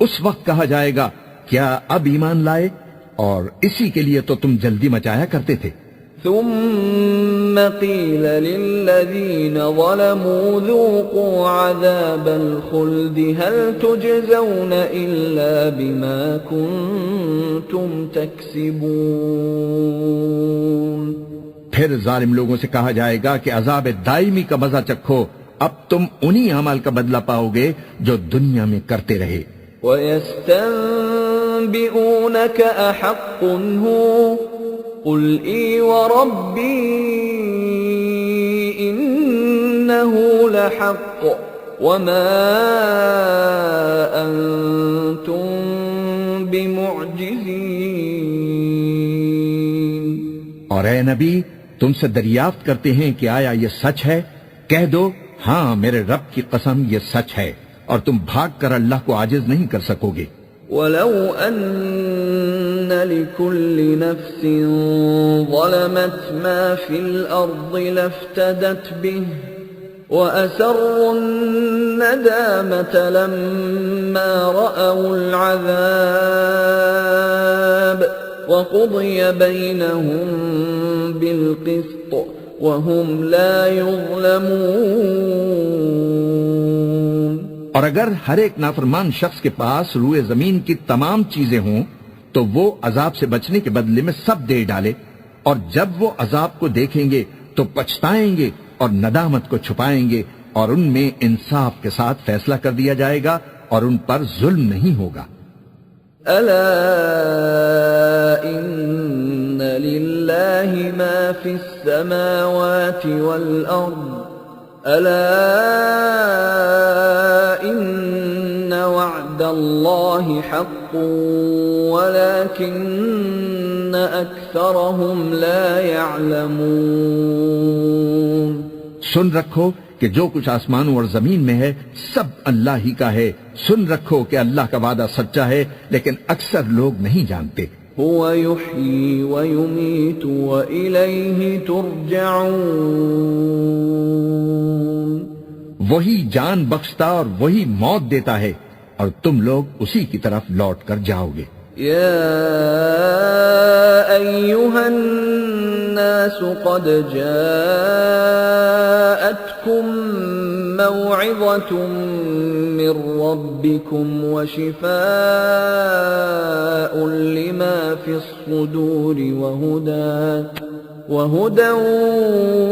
اس وقت کہا جائے گا کیا اب ایمان لائے؟ اور اسی کے لیے تو تم جلدی مچایا کرتے تھے۔ ثم قيل للذين ظلموا ذوقوا عذاب الخلد هل تجزون إلا بما كنتم تكسبون؟ پھر ظالم لوگوں سے کہا جائے گا کہ عذاب دائمی کا مزہ چکھو، اب تم انہی اعمال کا بدلہ پاؤ گے جو دنیا میں کرتے رہے۔ وَيَسْتَنبِئُونَكَ أَحَقٌّ هُوَ قُلْ إِي وَرَبِّي إِنَّهُ لَحَقٌّ وَمَا أَنْتُمْ بِمُعْجِزِينَ۔ اور اے نبی تم سے دریافت کرتے ہیں کہ آیا یہ سچ ہے؟ کہہ دو ہاں میرے رب کی قسم یہ سچ ہے، اور تم بھاگ کر اللہ کو عاجز نہیں کر سکو گے۔ وَلَوْ أَنَّ لِكُلِّ نَفْسٍ ظَلَمَتْ مَا فِي الْأَرْضِ لَافْتَدَتْ بِهِ وَأَسَرُّوا النَّدَامَةَ لَمَّا رَأَوُا الْعَذَابَ وَقُضِيَ بَيْنَهُم بِالْقِسْطِ وَهُمْ لَا يُظْلَمُونَ۔ اور اگر ہر ایک نافرمان شخص کے پاس روئے زمین کی تمام چیزیں ہوں تو وہ عذاب سے بچنے کے بدلے میں سب دے ڈالے، اور جب وہ عذاب کو دیکھیں گے تو پچھتائیں گے اور ندامت کو چھپائیں گے، اور ان میں انصاف کے ساتھ فیصلہ کر دیا جائے گا اور ان پر ظلم نہیں ہوگا۔ ألا إن لله ما في السماوات والأرض ألا إن وعد الله حق ولكن أكثرهم لا يعلمون۔ سن رکھو کہ جو کچھ آسمانوں اور زمین میں ہے سب اللہ ہی کا ہے، سن رکھو کہ اللہ کا وعدہ سچا ہے لیکن اکثر لوگ نہیں جانتے۔ هو يحيي ويميت وإليه ترجعون۔ وہی جان بخشتا اور وہی موت دیتا ہے اور تم لوگ اسی کی طرف لوٹ کر جاؤ گے۔ يا أيها الناس قد جاءتكم موعظة من ربكم وشفاء لما في الصدور وهدى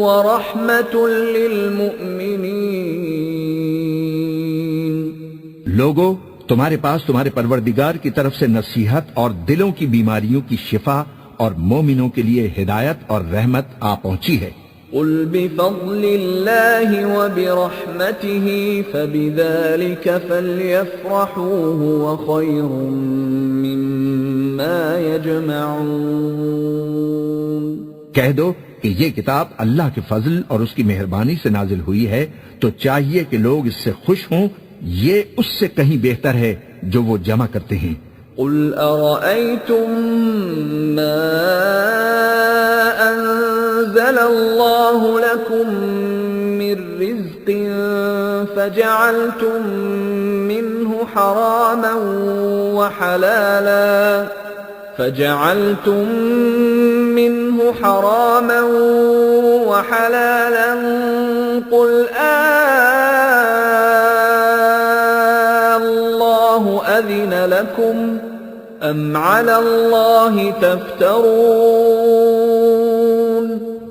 ورحمة للمؤمنين۔ لوگو تمہارے پاس تمہارے پروردگار کی طرف سے نصیحت اور دلوں کی بیماریوں کی شفا اور مومنوں کے لیے ہدایت اور رحمت آ پہنچی ہے۔ قل بفضل الله وبرحمته فبذلك فليفرحوا هو خير مما يجمعون۔ کہہ دو کہ یہ کتاب اللہ کے فضل اور اس کی مہربانی سے نازل ہوئی ہے تو چاہیے کہ لوگ اس سے خوش ہوں، یہ اس سے کہیں بہتر ہے جو وہ جمع کرتے ہیں۔ قل أرأيتم ما أنزل الله لكم من رزق فجعلتم منه حراما وحلالا قل الله أذن لكم أم على الله تفترون۔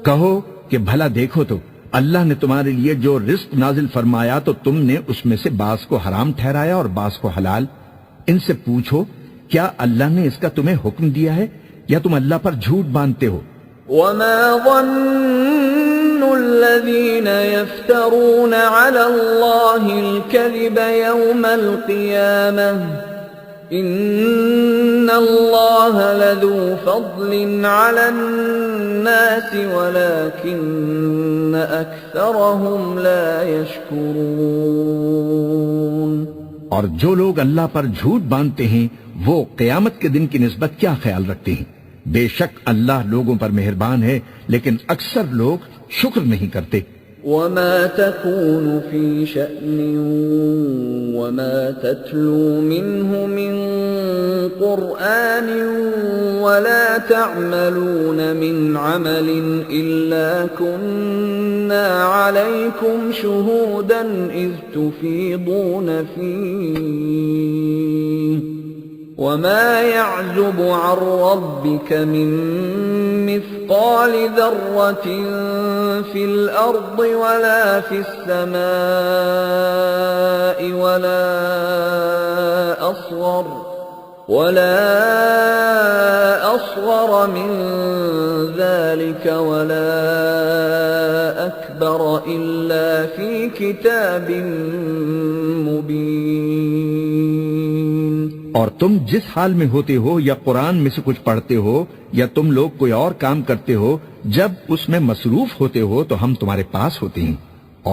کہو کہ بھلا دیکھو تو اللہ نے تمہارے لیے جو رزق نازل فرمایا تو تم نے اس میں سے بعض کو حرام ٹھہرایا اور بعض کو حلال. ان سے پوچھو کیا اللہ نے اس کا تمہیں حکم دیا ہے یا تم اللہ پر جھوٹ باندھتے ہو؟ وما ظن الذين يفترون على الله الكذب يوم القيامة إن الله لذو فضل على الناس ولكن أكثرهم لا يشكرون. اور جو لوگ اللہ پر جھوٹ باندھتے ہیں وہ قیامت کے دن کی نسبت کیا خیال رکھتے ہیں؟ بے شک اللہ لوگوں پر مہربان ہے لیکن اکثر لوگ شکر نہیں کرتے. وما تكون في شأن وما تتلو منه من قرآن ولا تعملون من عمل إلا كنا عليكم شهودا إذ تفيضون فيه وما يعزب عن ربك من مثقال ذرة في الأرض ولا في السماء ولا أصغر من ذلك ولا أكبر إلا في كتاب مبين. اور تم جس حال میں ہوتے ہو یا قرآن میں سے کچھ پڑھتے ہو یا تم لوگ کوئی اور کام کرتے ہو جب اس میں مصروف ہوتے ہو تو ہم تمہارے پاس ہوتے ہیں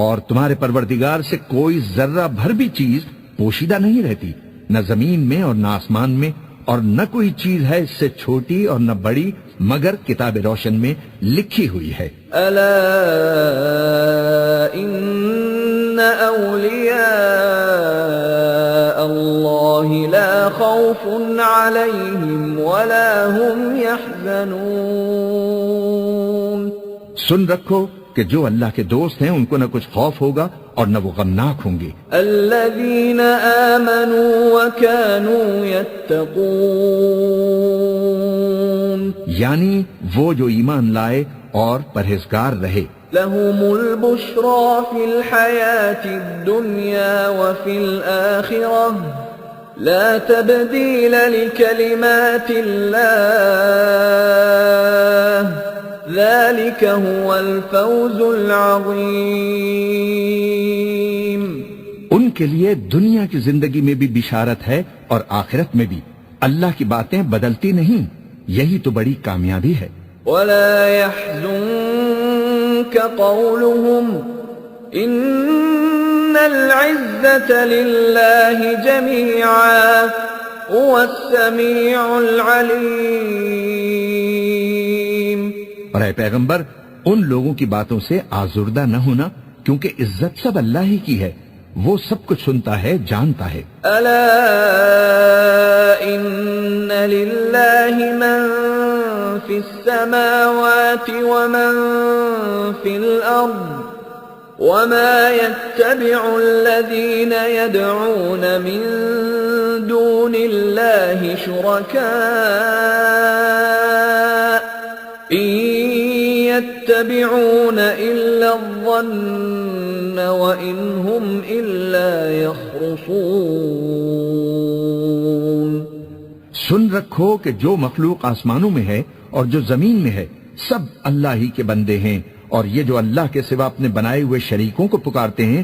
اور تمہارے پروردگار سے کوئی ذرہ بھر بھی چیز پوشیدہ نہیں رہتی نہ زمین میں اور نہ آسمان میں اور نہ کوئی چیز ہے اس سے چھوٹی اور نہ بڑی مگر کتاب روشن میں لکھی ہوئی ہے. الا ان اولیاء اللہ لا خوف علیہم ولا هم يحزنون. سن رکھو کہ جو اللہ کے دوست ہیں ان کو نہ کچھ خوف ہوگا اور نہ وہ غمناک ہوں گے. الذین آمنوا وکانوا یتقون یعنی وہ جو ایمان لائے اور پرہیزگار رہے. لهم البشرى في الحياة الدنيا وفي الآخرة لا تبديل لكلمات الله ذلك هو الفوز العظيم. ان کے لیے دنیا کی زندگی میں بھی بشارت ہے اور آخرت میں بھی. اللہ کی باتیں بدلتی نہیں، یہی تو بڑی کامیابی ہے. ولا يحزنك قولهم إن العزة لله جميعا هو السميع العليم. اور اے پیغمبر ان لوگوں کی باتوں سے آزردہ نہ ہونا کیونکہ عزت سب اللہ ہی کی ہے، وہ سب کچھ سنتا ہے، جانتا ہے. الا ان للہ من فی السماوات ومن فی الارض وما يتبع الذین يدعون من دون اللہ شرکاء ان يتبعون الا الظن وان هم الا يخرصون. سن رکھو کہ جو مخلوق آسمانوں میں ہے اور جو زمین میں ہے سب اللہ ہی کے بندے ہیں، اور یہ جو اللہ کے سوا اپنے بنائے ہوئے شریکوں کو پکارتے ہیں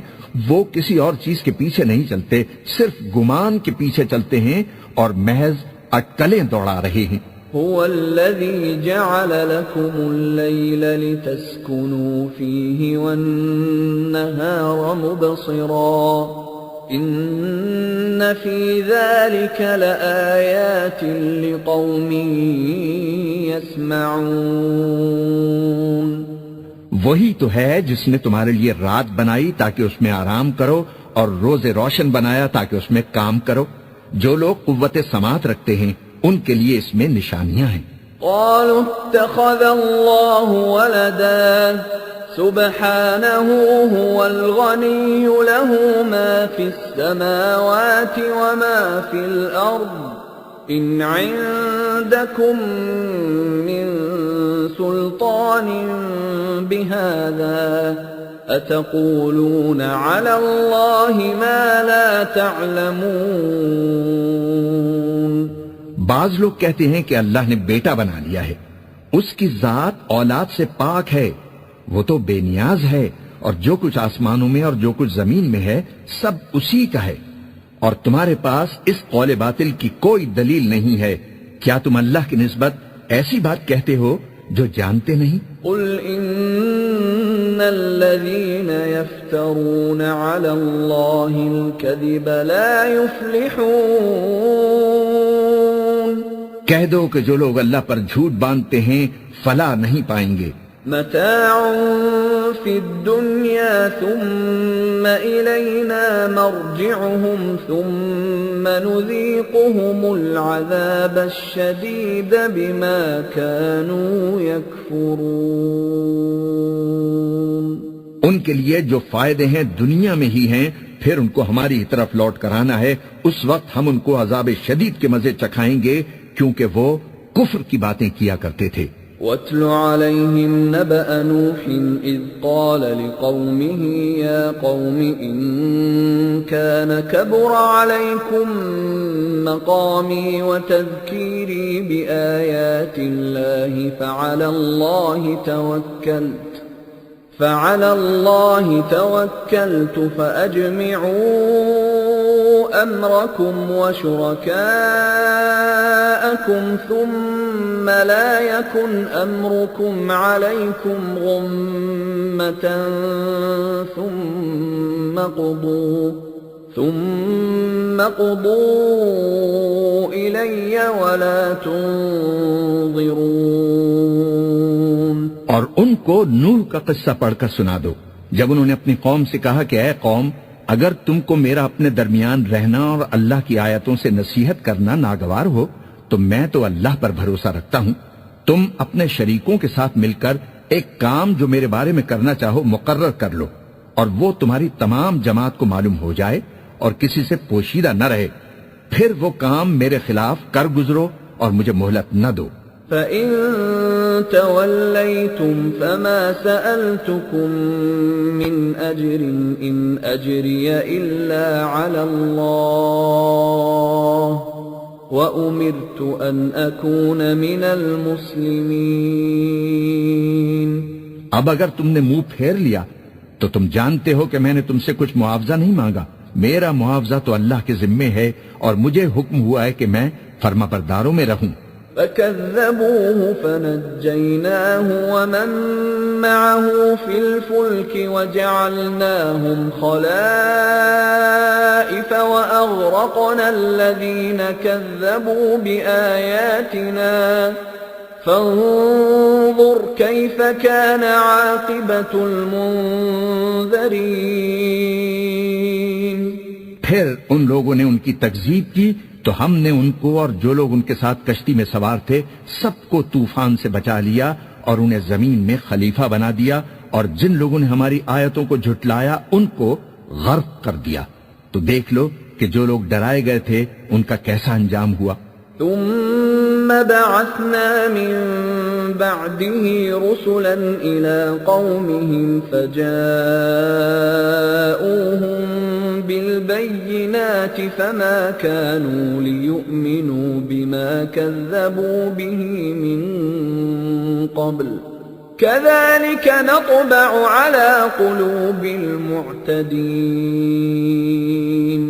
وہ کسی اور چیز کے پیچھے نہیں چلتے، صرف گمان کے پیچھے چلتے ہیں اور محض اٹکلیں دوڑا رہے ہیں. هو الذي جعل لكم الليل لتسكنوا فيه والنهار مبصرا إن في ذلك لآيات لقوم يسمعون. وہی تو ہے جس نے تمہارے لیے رات بنائی تاکہ اس میں آرام کرو اور روز روشن بنایا تاکہ اس میں کام کرو. جو لوگ قوت سماعت رکھتے ہیں ان کے لیے اس میں نشانیاں ہیں. قالوا اتخذ الله ولدا سبحانه هو الغني له ما في السماوات وما في الأرض إن عندكم من سلطان بهذا أتقولون على الله ما لا تعلمون. بعض لوگ کہتے ہیں کہ اللہ نے بیٹا بنا لیا ہے. اس کی ذات اولاد سے پاک ہے، وہ تو بے نیاز ہے، اور جو کچھ آسمانوں میں اور جو کچھ زمین میں ہے سب اسی کا ہے. اور تمہارے پاس اس قول باطل کی کوئی دلیل نہیں ہے. کیا تم اللہ کی نسبت ایسی بات کہتے ہو جو جانتے نہیں؟ قل ان الذين يفترون على الله الكذب لا يفلحون. کہہ دو کہ جو لوگ اللہ پر جھوٹ باندھتے ہیں فلاح نہیں پائیں گے. متاع في الدنيا ثم إلينا مرجعهم ثم نذيقهم العذاب الشديد بما كانوا يكفرون. ان کے لیے جو فائدے ہیں دنیا میں ہی ہیں، پھر ان کو ہماری طرف لوٹ کر آنا ہے. اس وقت ہم ان کو عذاب شدید کے مزے چکھائیں گے کیونکہ وہ کفر کی باتیں کیا کرتے تھے. وَاتْلُ عَلَيْهِمْ نَبَأَ نُوحٍ إِذْ قَالَ لِقَوْمِهِ يَا قَوْمِ إِن كَانَ كَبُرَ عَلَيْكُمْ مَقَامِي وَتَذْكِيرِي بِآيَاتِ اللَّهِ فَعَلَى اللَّهِ تَوَكَّلْتُ فَأَجْمِعُوا أَمْرَكُمْ وَشُرَكَاءَكُمْ ثُمَّ لَا يَكُنْ أَمْرُكُمْ عَلَيْكُمْ غُمَّةً ثُمَّ قُضُوا إِلَيَّ وَلَا تُنظِرُونَ. اور ان کو نوح کا قصہ پڑھ کر سنا دو جب انہوں نے اپنی قوم سے کہا کہ اے قوم، اگر تم کو میرا اپنے درمیان رہنا اور اللہ کی آیتوں سے نصیحت کرنا ناگوار ہو تو میں تو اللہ پر بھروسہ رکھتا ہوں. تم اپنے شریکوں کے ساتھ مل کر ایک کام جو میرے بارے میں کرنا چاہو مقرر کر لو، اور وہ تمہاری تمام جماعت کو معلوم ہو جائے اور کسی سے پوشیدہ نہ رہے. پھر وہ کام میرے خلاف کر گزرو اور مجھے مہلت نہ دو. فَإِن تَوَلَّيْتُمْ فَمَا سَأَلْتُكُمْ مِنْ أَجْرٍ إِنْ أَجْرِيَ إِلَّا عَلَى اللَّهِ وَأُمِرْتُ أَنْ أَكُونَ مِنَ الْمُسْلِمِينَ. اب اگر تم نے منہ پھیر لیا تو تم جانتے ہو کہ میں نے تم سے کچھ معاوضہ نہیں مانگا. میرا معاوضہ تو اللہ کے ذمے ہے اور مجھے حکم ہوا ہے کہ میں فرما برداروں میں رہوں. فَكَذَّبُوهُ فَنَجَّيْنَاهُ وَمَن مَّعَهُ فِي الْفُلْكِ وَجَعَلْنَاهُمْ خَلَائِفَ وَأَغْرَقْنَا الَّذِينَ كَذَّبُوا بِآيَاتِنَا فَانظُرْ كَيْفَ كَانَ عَاقِبَةُ الْمُنذَرِينَ. پھر ان لوگوں نے ان کی تکذیب کی تو ہم نے ان کو اور جو لوگ ان کے ساتھ کشتی میں سوار تھے سب کو طوفان سے بچا لیا اور انہیں زمین میں خلیفہ بنا دیا، اور جن لوگوں نے ہماری آیتوں کو جھٹلایا ان کو غرق کر دیا. تو دیکھ لو کہ جو لوگ ڈرائے گئے تھے ان کا کیسا انجام ہوا. ثم بعثنا من بعده رسلا إلى قومهم فجاءوهم بالبينات فما كانوا ليؤمنوا بما كذبوا به من قبل كذلك نطبع على قلوب المعتدين.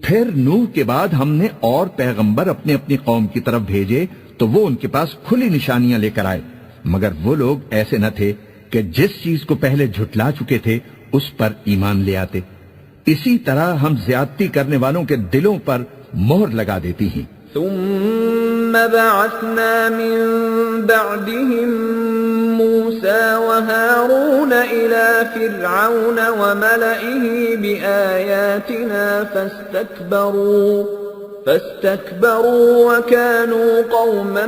پھر نوح کے بعد ہم نے اور پیغمبر اپنی اپنی قوم کی طرف بھیجے تو وہ ان کے پاس کھلی نشانیاں لے کر آئے، مگر وہ لوگ ایسے نہ تھے کہ جس چیز کو پہلے جھٹلا چکے تھے اس پر ایمان لے آتے. اسی طرح ہم زیادتی کرنے والوں کے دلوں پر مہر لگا دیتی ہیں. ثم بعثنا من بعدهم موسى وهارون إلى فرعون وملئه بآياتنا فاستكبروا وكانوا قوما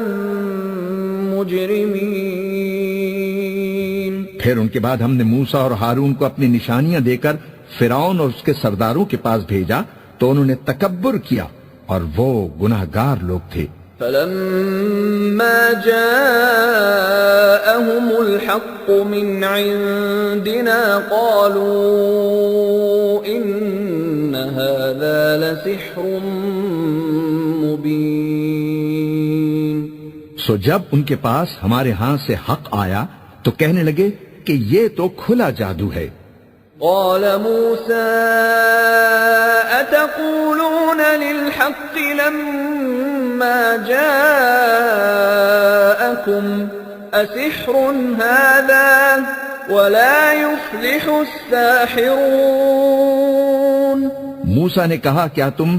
مجرمين. پھر ان کے بعد ہم نے موسیٰ اور ہارون کو اپنی نشانیاں دے کر فرعون اور اس کے سرداروں کے پاس بھیجا تو انہوں نے تکبر کیا اور وہ گناہگار لوگ تھے. فلما جاءهم الحق من عندنا قالوا إن هذا لسحر مبين. سو جب ان کے پاس ہمارے ہاں سے حق آیا تو کہنے لگے کہ یہ تو کھلا جادو ہے. قال موسى أتقولون للحق لما جاءكم أسحر هذا ولا يفلح الساحرون. موسیٰ نے کہا کیا تم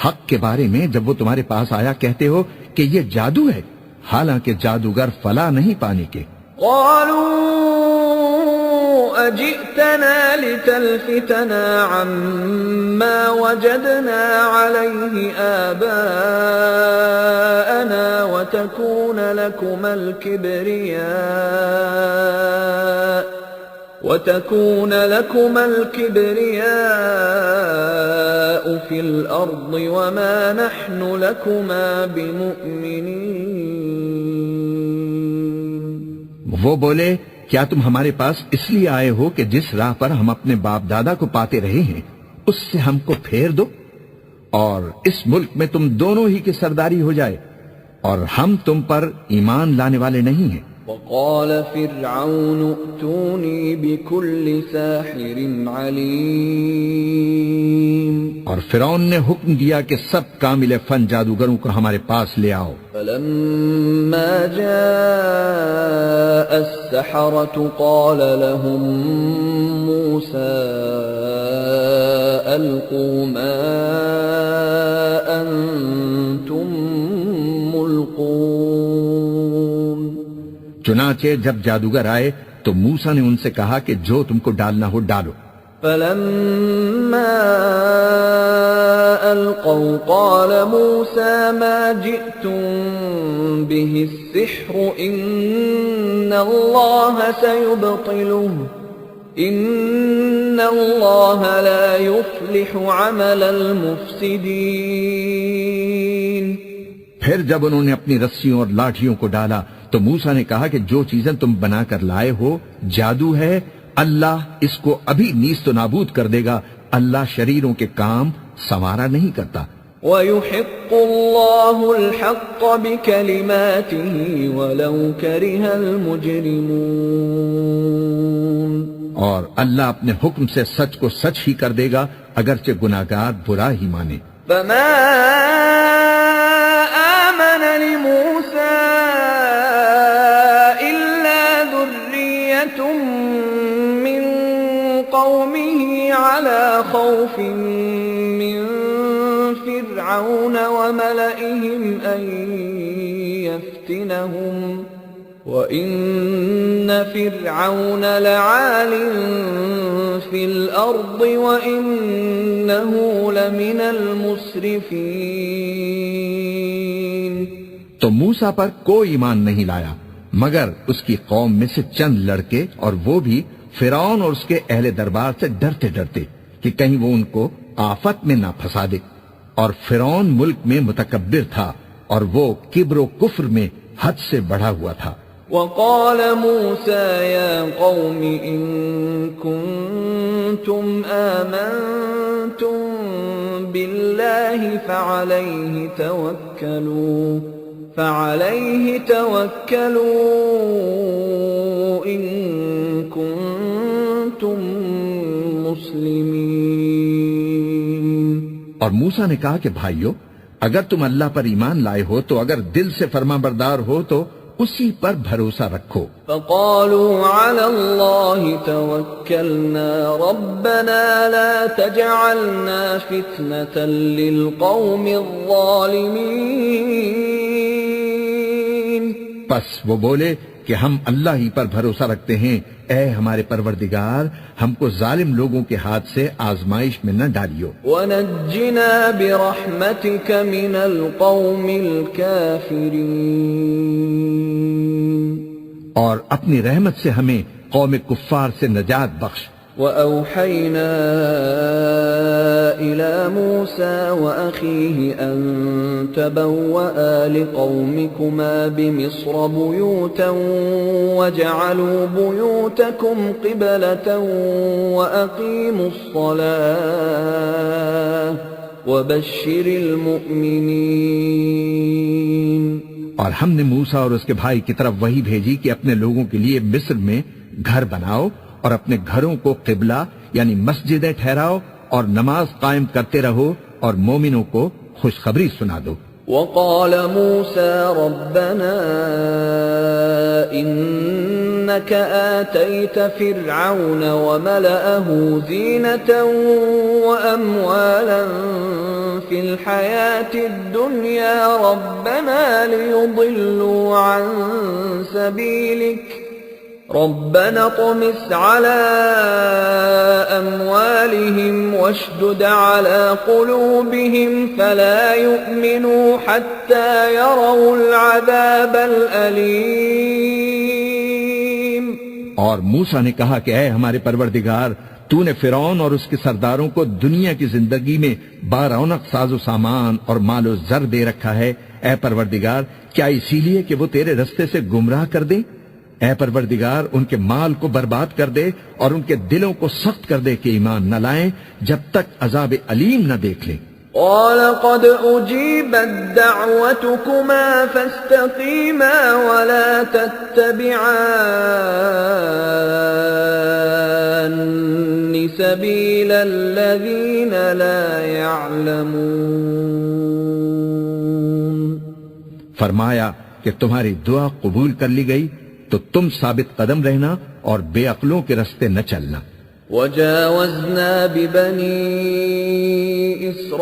حق کے بارے میں جب وہ تمہارے پاس آیا کہتے ہو کہ یہ جادو ہے حالانکہ جادوگر فلاح نہیں پانے کے. قالوا أجئتنا لتلفتنا عما وجدنا عليه آباءنا وتكون لكما الكبرياء في الأرض وما نحن لكما بمؤمنين. وہ بولے کیا تم ہمارے پاس اس لیے آئے ہو کہ جس راہ پر ہم اپنے باپ دادا کو پاتے رہے ہیں اس سے ہم کو پھیر دو اور اس ملک میں تم دونوں ہی کی سرداری ہو جائے اور ہم تم پر ایمان لانے والے نہیں ہیں. وقال فرعون ائتوني بكل ساحر عليم. اور فرعون نے حکم دیا کہ سب کامل فن جادوگروں کو ہمارے پاس لے آؤ. فلما جاء السحرة قال لهم موسى ألقوا ما أنتم ملقون. چنانچہ جب جادوگر آئے تو موسیٰ نے ان سے کہا کہ جو تم کو ڈالنا ہو ڈالو. فلما ألقوا قال موسى ما جئتم به السحر إن الله سيبطله إن الله لا يفلح عمل المفسدين. پھر جب انہوں نے اپنی رسیوں اور لاٹھیوں کو ڈالا تو موسیٰ نے کہا کہ جو چیزیں تم بنا کر لائے ہو جادو ہے اللہ اس کو ابھی نیست و نابود کر دے گا. اللہ شریروں کے کام سنوارا نہیں کرتا. وَيُحِقُّ اللَّهُ الْحَقَّ بِكَلِمَاتِهِ وَلَوْ كَرِهَ الْمُجْرِمُونَ. اور اللہ اپنے حکم سے سچ کو سچ ہی کر دے گا اگرچہ گناہگار برا ہی مانے. فَمَا آمَنَ لِمُوسَىٰ إِلَّا ذُرِّيَّةٌ مِّن قَوْمِهِ عَلَى خَوْفٍ مِّن فِرْعَوْنَ وَمَلَئِهِمْ أَن يَفْتِنَهُمْ وَإِنَّ فِرْعَوْنَ لَعَالٍ فِي الْأَرْضِ وَإِنَّهُ لَمِنَ الْمُسْرِفِينَ. تو موسیٰ پر کوئی ایمان نہیں لایا مگر اس کی قوم میں سے چند لڑکے اور وہ بھی فرعون اور اس کے اہل دربار سے ڈرتے ڈرتے کہ کہیں وہ ان کو آفت میں نہ پھنسا دے. اور فرعون ملک میں متکبر تھا اور وہ کبر و کفر میں حد سے بڑھا ہوا تھا. وقال موسى يا قوم إن كنتم آمنتم بالله فعليه توكلوا إن كنتم مسلمين. اور موسیٰ نے کہا کہ بھائیو اگر تم اللہ پر ایمان لائے ہو تو اگر دل سے فرما بردار ہو تو اسی پر بھروسہ رکھو. فقالوا على الله توكلنا ربنا لا تجعلنا فتنة للقوم الظالمين. پس وہ بولے کہ ہم اللہ ہی پر بھروسہ رکھتے ہیں اے ہمارے پروردگار ہم کو ظالم لوگوں کے ہاتھ سے آزمائش میں نہ ڈالیو. وَنَجِّنَا بِرَحْمَتِكَ مِنَ الْقَوْمِ الْكَافِرِينَ. اور اپنی رحمت سے ہمیں قوم کفار سے نجات بخش. وأوحينا إلى موسى وأخيه أن تبوأ لقومكما بمصر بيوتا وجعلوا بيوتكم قبلة وأقيموا الصلاة وبشر المؤمنين۔ اور ہم نے موسیٰ اور اس کے بھائی کی طرف وحی بھیجی کہ اپنے لوگوں کے لیے مصر میں گھر بناؤ اور اپنے گھروں کو قبلہ یعنی مسجدیں ٹھہراؤ اور نماز قائم کرتے رہو اور مومنوں کو خوشخبری سنا دو۔ وقال موسى ربنا إنك آتيت فرعون وملأه زينة وأموالا في الحياة الدنيا ربنا ليضلوا عن سبيلك ربنا اطمس على أموالهم واشدد على قلوبهم فلا يؤمنوا حتى يروا العذاب الأليم۔ اور موسیٰ نے کہا کہ اے ہمارے پروردگار، تو نے فرعون اور اس کے سرداروں کو دنیا کی زندگی میں بارونق ساز و سامان اور مال و زر دے رکھا ہے، اے پروردگار کیا اسی لیے کہ وہ تیرے رستے سے گمراہ کر دیں؟ اے پروردگار ان کے مال کو برباد کر دے اور ان کے دلوں کو سخت کر دے کہ ایمان نہ لائیں جب تک عذاب علیم نہ دیکھ لیں۔ قال قد أجيبت دعوتكما فاستقيما ولا تتبعان سبيل الذين لا يعلمون۔ فرمایا کہ تمہاری دعا قبول کر لی گئی تو تم ثابت قدم رہنا اور بے عقلوں کے رستے نہ چلنا۔ وجاوزنا ببني إسرائيل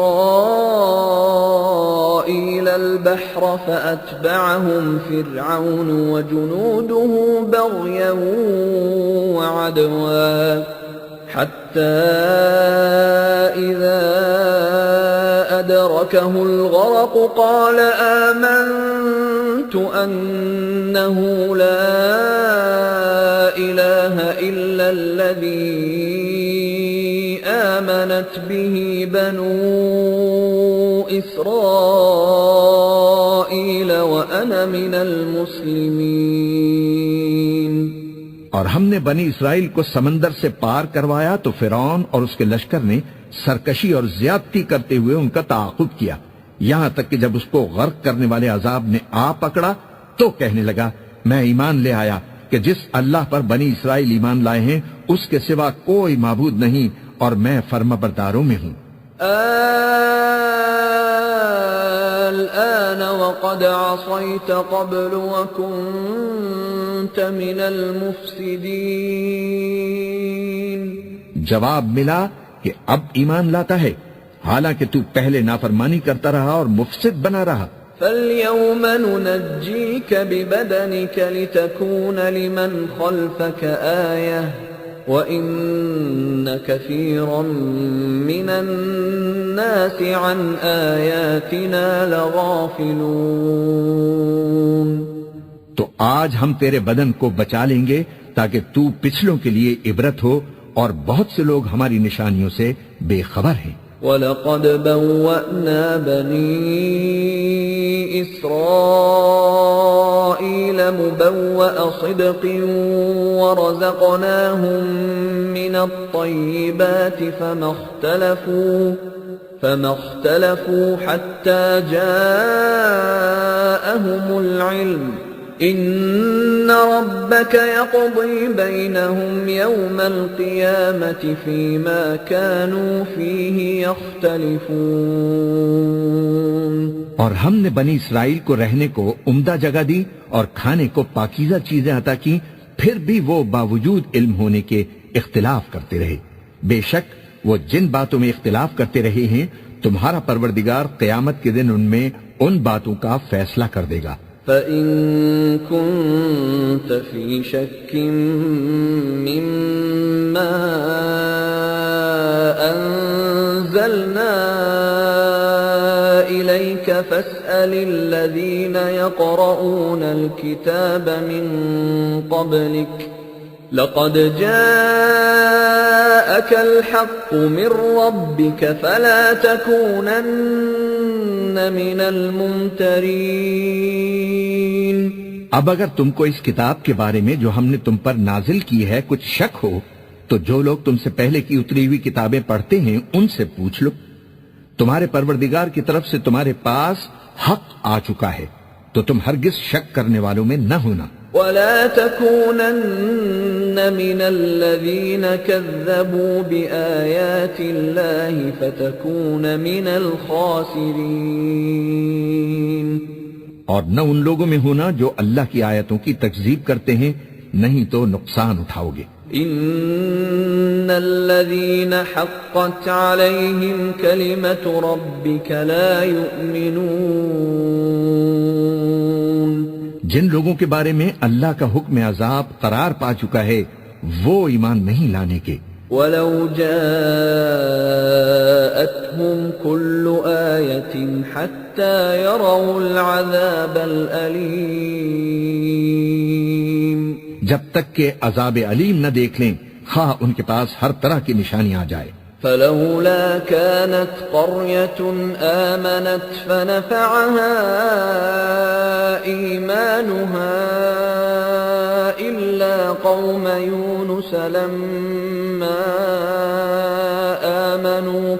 البحر فأتبعهم فرعون وجنوده بغيا وعدوا حتى إذا أدركه الغرق قال آمنت أنه لا إله إلا الذي آمنت به بنو إسرائيل وأنا من المسلمين۔ اور ہم نے بنی اسرائیل کو سمندر سے پار کروایا تو فرعون اور اس کے لشکر نے سرکشی اور زیادتی کرتے ہوئے ان کا تعاقب کیا، یہاں تک کہ جب اس کو غرق کرنے والے عذاب نے آ پکڑا تو کہنے لگا میں ایمان لے آیا کہ جس اللہ پر بنی اسرائیل ایمان لائے ہیں اس کے سوا کوئی معبود نہیں اور میں فرما برداروں میں ہوں۔ الآن وقد عصيت قبل وكنت من المفسدين۔ جواب ملا کہ اب ایمان لاتا ہے حالانکہ تو پہلے نافرمانی کرتا رہا اور مفسد بنا رہا۔ فَالْيَوْمَ نُنَجِّيكَ بِبَدَنِكَ لِتَكُونَ لِمَنْ خَلْفَكَ آيَةً وَإِنَّ كَثِيرًا مِّنَ النَّاسِ عَنْ آيَاتِنَا لَغَافِلُونَ۔ تو آج ہم تیرے بدن کو بچا لیں گے تاکہ تو پچھلوں کے لیے عبرت ہو، اور بہت سے لوگ ہماری نشانیوں سے بے خبر ہیں۔ وَلَقَدْ بَوَّأْنَا بَنِي إِسْرَائِيلَ مُبَوَّأَ صِدْقٍ وَرَزَقْنَاهُمْ مِنَ الطَّيِّبَاتِ فَمَا اخْتَلَفُوا حَتَّى جَاءَهُمُ الْعِلْمُ إِنَّ رَبَّكَ يَقْضِي بَيْنَهُمْ يَوْمَ الْقِيَامَةِ فِيمَا كَانُوا فِيهِ يَخْتَلِفُونَ۔ اور ہم نے بنی اسرائیل کو رہنے کو عمدہ جگہ دی اور کھانے کو پاکیزہ چیزیں عطا کی، پھر بھی وہ باوجود علم ہونے کے اختلاف کرتے رہے۔ بے شک وہ جن باتوں میں اختلاف کرتے رہے ہیں تمہارا پروردگار قیامت کے دن ان میں ان باتوں کا فیصلہ کر دے گا۔ فَإِن كُنتَ فِي شَكٍّ مِّمَّا أَنزَلْنَا إِلَيْكَ فَاسْأَلِ الَّذِينَ يَقْرَؤُونَ الْكِتَابَ مِن قَبْلِكَ لقد جاءك الحق من ربك فلا تكونن من الممترين. اب اگر تم کو اس کتاب کے بارے میں جو ہم نے تم پر نازل کی ہے کچھ شک ہو تو جو لوگ تم سے پہلے کی اتری ہوئی کتابیں پڑھتے ہیں ان سے پوچھ لو. تمہارے پروردگار کی طرف سے تمہارے پاس حق آ چکا ہے تو تم ہرگز شک کرنے والوں میں نہ ہونا. ولا تكونن من الذين كذبوا بآيات الله فتكون من الخاسرين. اور نہ ان لوگوں میں ہونا جو اللہ کی آیتوں کی تکذیب کرتے ہیں نہیں تو نقصان اٹھاؤ گے. ان الذين حقت عليهم كلمة ربك لا يؤمنون. جن لوگوں کے بارے میں اللہ کا حکم عذاب قرار پا چکا ہے وہ ایمان نہیں لانے کے. وَلَوْ جَاءَتْهُمْ كُلُّ آيَةٍ حَتَّى يَرَوْا الْعَذَابَ الْأَلِيمَ. جب تک کہ عذاب علیم نہ دیکھ لیں خواہ ان کے پاس ہر طرح کی نشانی آ جائے. فلولا كانت قرية آمنت فنفعها إيمانها إلا قوم يونس لما آمنوا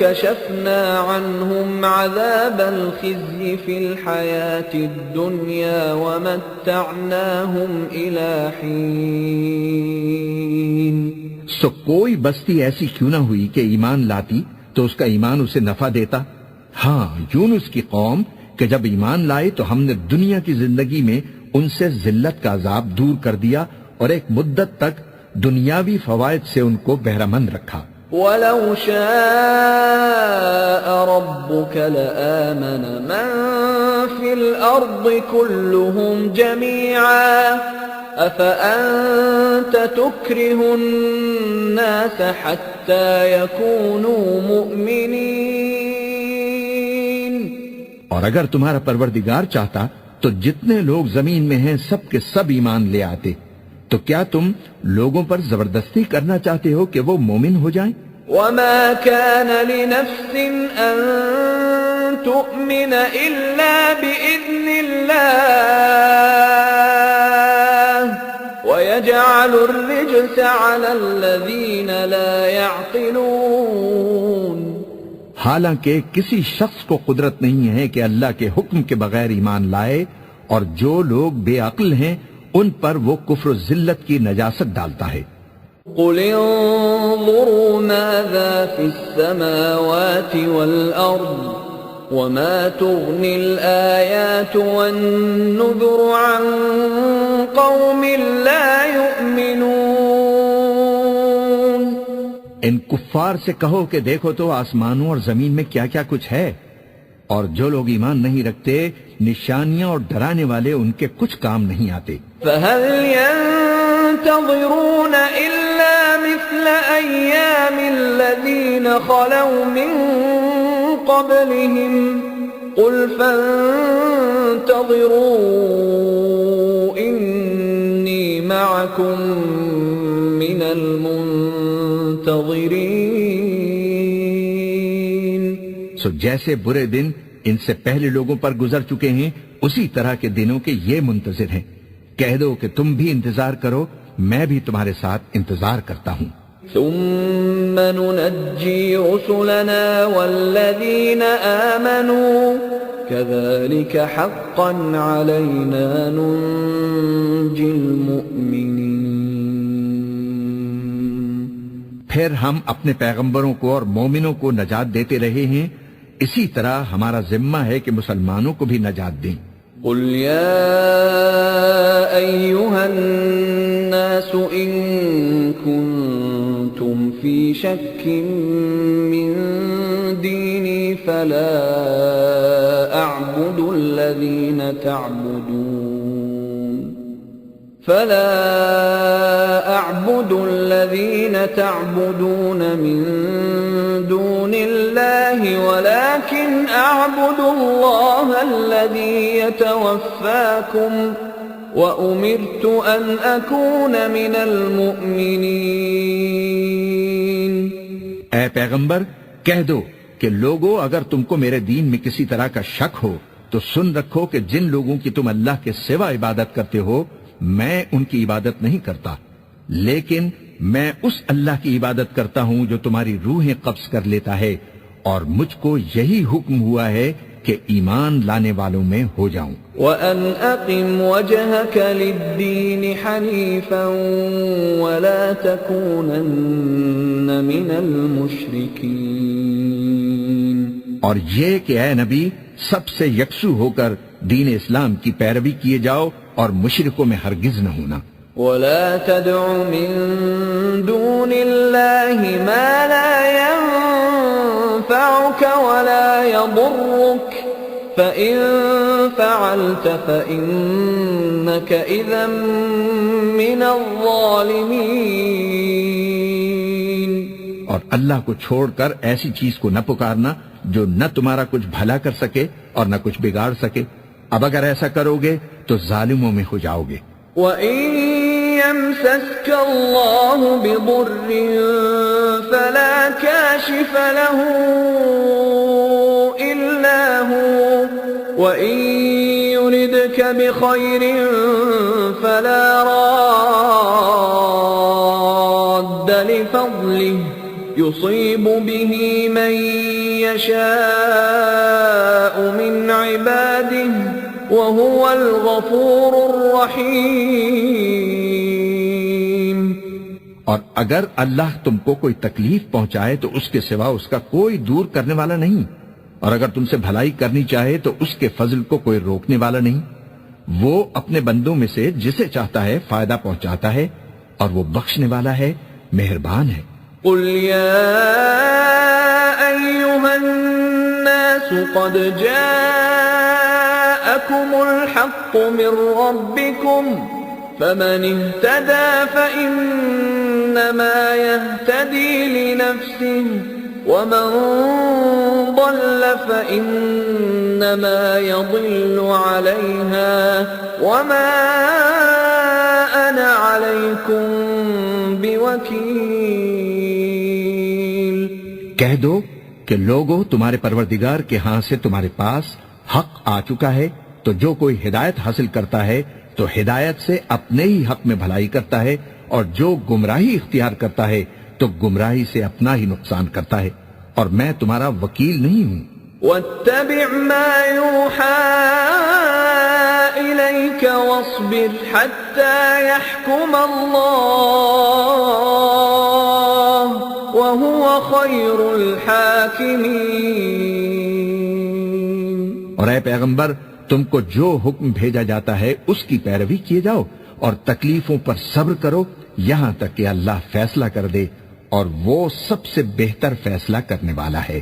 كشفنا عنهم عذاب الخزي في الحياة الدنيا ومتعناهم إلى حين. سو کوئی بستی ایسی کیوں نہ ہوئی کہ ایمان لاتی تو اس کا ایمان اسے نفع دیتا. ہاں یونس کی قوم کہ جب ایمان لائے تو ہم نے دنیا کی زندگی میں ان سے ذلت کا عذاب دور کر دیا اور ایک مدت تک دنیاوی فوائد سے ان کو بہرہ مند رکھا. وَلَوْ شَاءَ رَبُّكَ لَآمَنَ مَن فِي الْأَرْضِ كُلُّهُمْ جَمِيعًا أَفَأَنْتَ تُكْرِهُ النَّاسَ حَتَّى يَكُونُوا مُؤْمِنِينَ. اور اگر تمہارا پروردگار چاہتا تو جتنے لوگ زمین میں ہیں سب کے سب ایمان لے آتے. تو کیا تم لوگوں پر زبردستی کرنا چاہتے ہو کہ وہ مومن ہو جائیں؟ وَمَا كَانَ لِنَفْسٍ أَن تُؤْمِنَ إِلَّا بِإِذْنِ اللَّهِ وَيَجْعَلُ الرِّجْسَ عَلَى الَّذِينَ لَا يَعْقِلُونَ. حالانکہ کسی شخص کو قدرت نہیں ہے کہ اللہ کے حکم کے بغیر ایمان لائے اور جو لوگ بے عقل ہیں ان پر وہ کفر و ذلت کی نجاست ڈالتا ہے. قُلِ انظُرُوا مَاذَا فِي السَّمَاوَاتِ وَالْأَرْضِ وَمَا تُغْنِي الْآيَاتُ وَالنُّذُرُ عَن قَوْمٍ لَا يُؤْمِنُونَ. ان کفار سے کہو کہ دیکھو تو آسمانوں اور زمین میں کیا کیا کچھ ہے اور جو لوگ ایمان نہیں رکھتے نشانیاں اور ڈرانے والے ان کے کچھ کام نہیں آتے. فَهَلْ يَنْتَظِرُونَ إِلَّا مِثْلَ أَيَّامِ الَّذِينَ خَلَوْا مِن قَبْلِهِمْ قُلْ فَانْتَظِرُوا إِنِّي مَعَكُمْ مِنَ الْمُنْتَظِرِينَ. سو جیسے برے دن ان سے پہلے لوگوں پر گزر چکے ہیں اسی طرح کے دنوں کے یہ منتظر ہیں. کہہ دو کہ تم بھی انتظار کرو میں بھی تمہارے ساتھ انتظار کرتا ہوں. ثم ننجي رسلنا والذين آمنوا كذلك حقا علينا ننجي المؤمنين. پھر ہم اپنے پیغمبروں کو اور مومنوں کو نجات دیتے رہے ہیں اسی طرح ہمارا ذمہ ہے کہ مسلمانوں کو بھی نجات دیں. قل يا أيها الناس إن كنتم في شك من ديني فلا أعبد أعبد الذين تعبدون من دون الله ولكن أعبد الله الذي يتوفاكم وأمرت أن أكون من المؤمنين. اے پیغمبر کہہ دو کہ لوگو اگر تم کو میرے دین میں کسی طرح کا شک ہو تو سن رکھو کہ جن لوگوں کی تم اللہ کے سوا عبادت کرتے ہو میں ان کی عبادت نہیں کرتا، لیکن میں اس اللہ کی عبادت کرتا ہوں جو تمہاری روحیں قبض کر لیتا ہے، اور مجھ کو یہی حکم ہوا ہے کہ ایمان لانے والوں میں ہو جاؤں. وَأَنْ أَقِمْ وَجْهَكَ لِلدِّينِ حَنِيفًا وَلَا تَكُونَنَّ مِنَ الْمُشْرِكِينَ. اور یہ کہ اے نبی سب سے یکسو ہو کر دین اسلام کی پیروی کیے جاؤ اور مشرکوں میں ہرگز نہ ہونا. وَلَا تَدْعُ مِن دُونِ اللَّهِ مَا لَا يَنفَعُكَ وَلَا يَضُرُّكَ فَإِن فَعَلْتَ فَإِنَّكَ إِذًا مِّنَ الظَّالِمِينَ. اور اللہ کو چھوڑ کر ایسی چیز کو نہ پکارنا جو نہ تمہارا کچھ بھلا کر سکے اور نہ کچھ بگاڑ سکے. اب اگر ایسا کرو گے تو ظالموں میں ہو جاؤ گے. وَإِن يَمْسَسْكَ اللَّهُ بِضُرٍّ فَلَا كَاشِفَ لَهُ إِلَّا هُوَ وَإِن يُرِدْكَ بِخَيْرٍ فَلَا رَادَّ لِفَضْلِهِ يُصِيبُ بِهِ مَن يَشَاءُ مِنْ عِبَادِهِ وَهُوَ الْغَفُورُ الرَّحِيمُ. اور اگر اللہ تم کو کوئی تکلیف پہنچائے تو اس کے سوا اس کا کوئی دور کرنے والا نہیں، اور اگر تم سے بھلائی کرنی چاہے تو اس کے فضل کو کوئی روکنے والا نہیں. وہ اپنے بندوں میں سے جسے چاہتا ہے فائدہ پہنچاتا ہے اور وہ بخشنے والا ہے، مہربان ہے. قُلْ يَا أَيُّهَا النَّاسُ قَدْ جَاءَكُمُ الْحَقُّ مِنْ رَبِّكُمْ فَمَنِ اهْتَدَى فَإِنَّمَا يَهْتَدِي لِنَفْسِهِ وَمَنْ ضَلَّ فَإِنَّمَا يَضِلُّ عَلَيْهَا وَمَا أَنَا عَلَيْكُمْ بِوَكِيلٍ. کہہ دو کہ لوگو تمہارے پروردگار کے ہاں سے تمہارے پاس حق آ چکا ہے، تو جو کوئی ہدایت حاصل کرتا ہے تو ہدایت سے اپنے ہی حق میں بھلائی کرتا ہے، اور جو گمراہی اختیار کرتا ہے تو گمراہی سے اپنا ہی نقصان کرتا ہے، اور میں تمہارا وکیل نہیں ہوں. وَاتَّبِعْ مَا يُوحَى إِلَيْكَ وَاصْبِرْ حَتَّى يَحْكُمَ اللَّهُ وَهُوَ خَيْرُ الْحَاكِمِينَ. اور اے پیغمبر تم کو جو حکم بھیجا جاتا ہے اس کی پیروی کیے جاؤ اور تکلیفوں پر صبر کرو یہاں تک کہ اللہ فیصلہ کر دے، اور وہ سب سے بہتر فیصلہ کرنے والا ہے.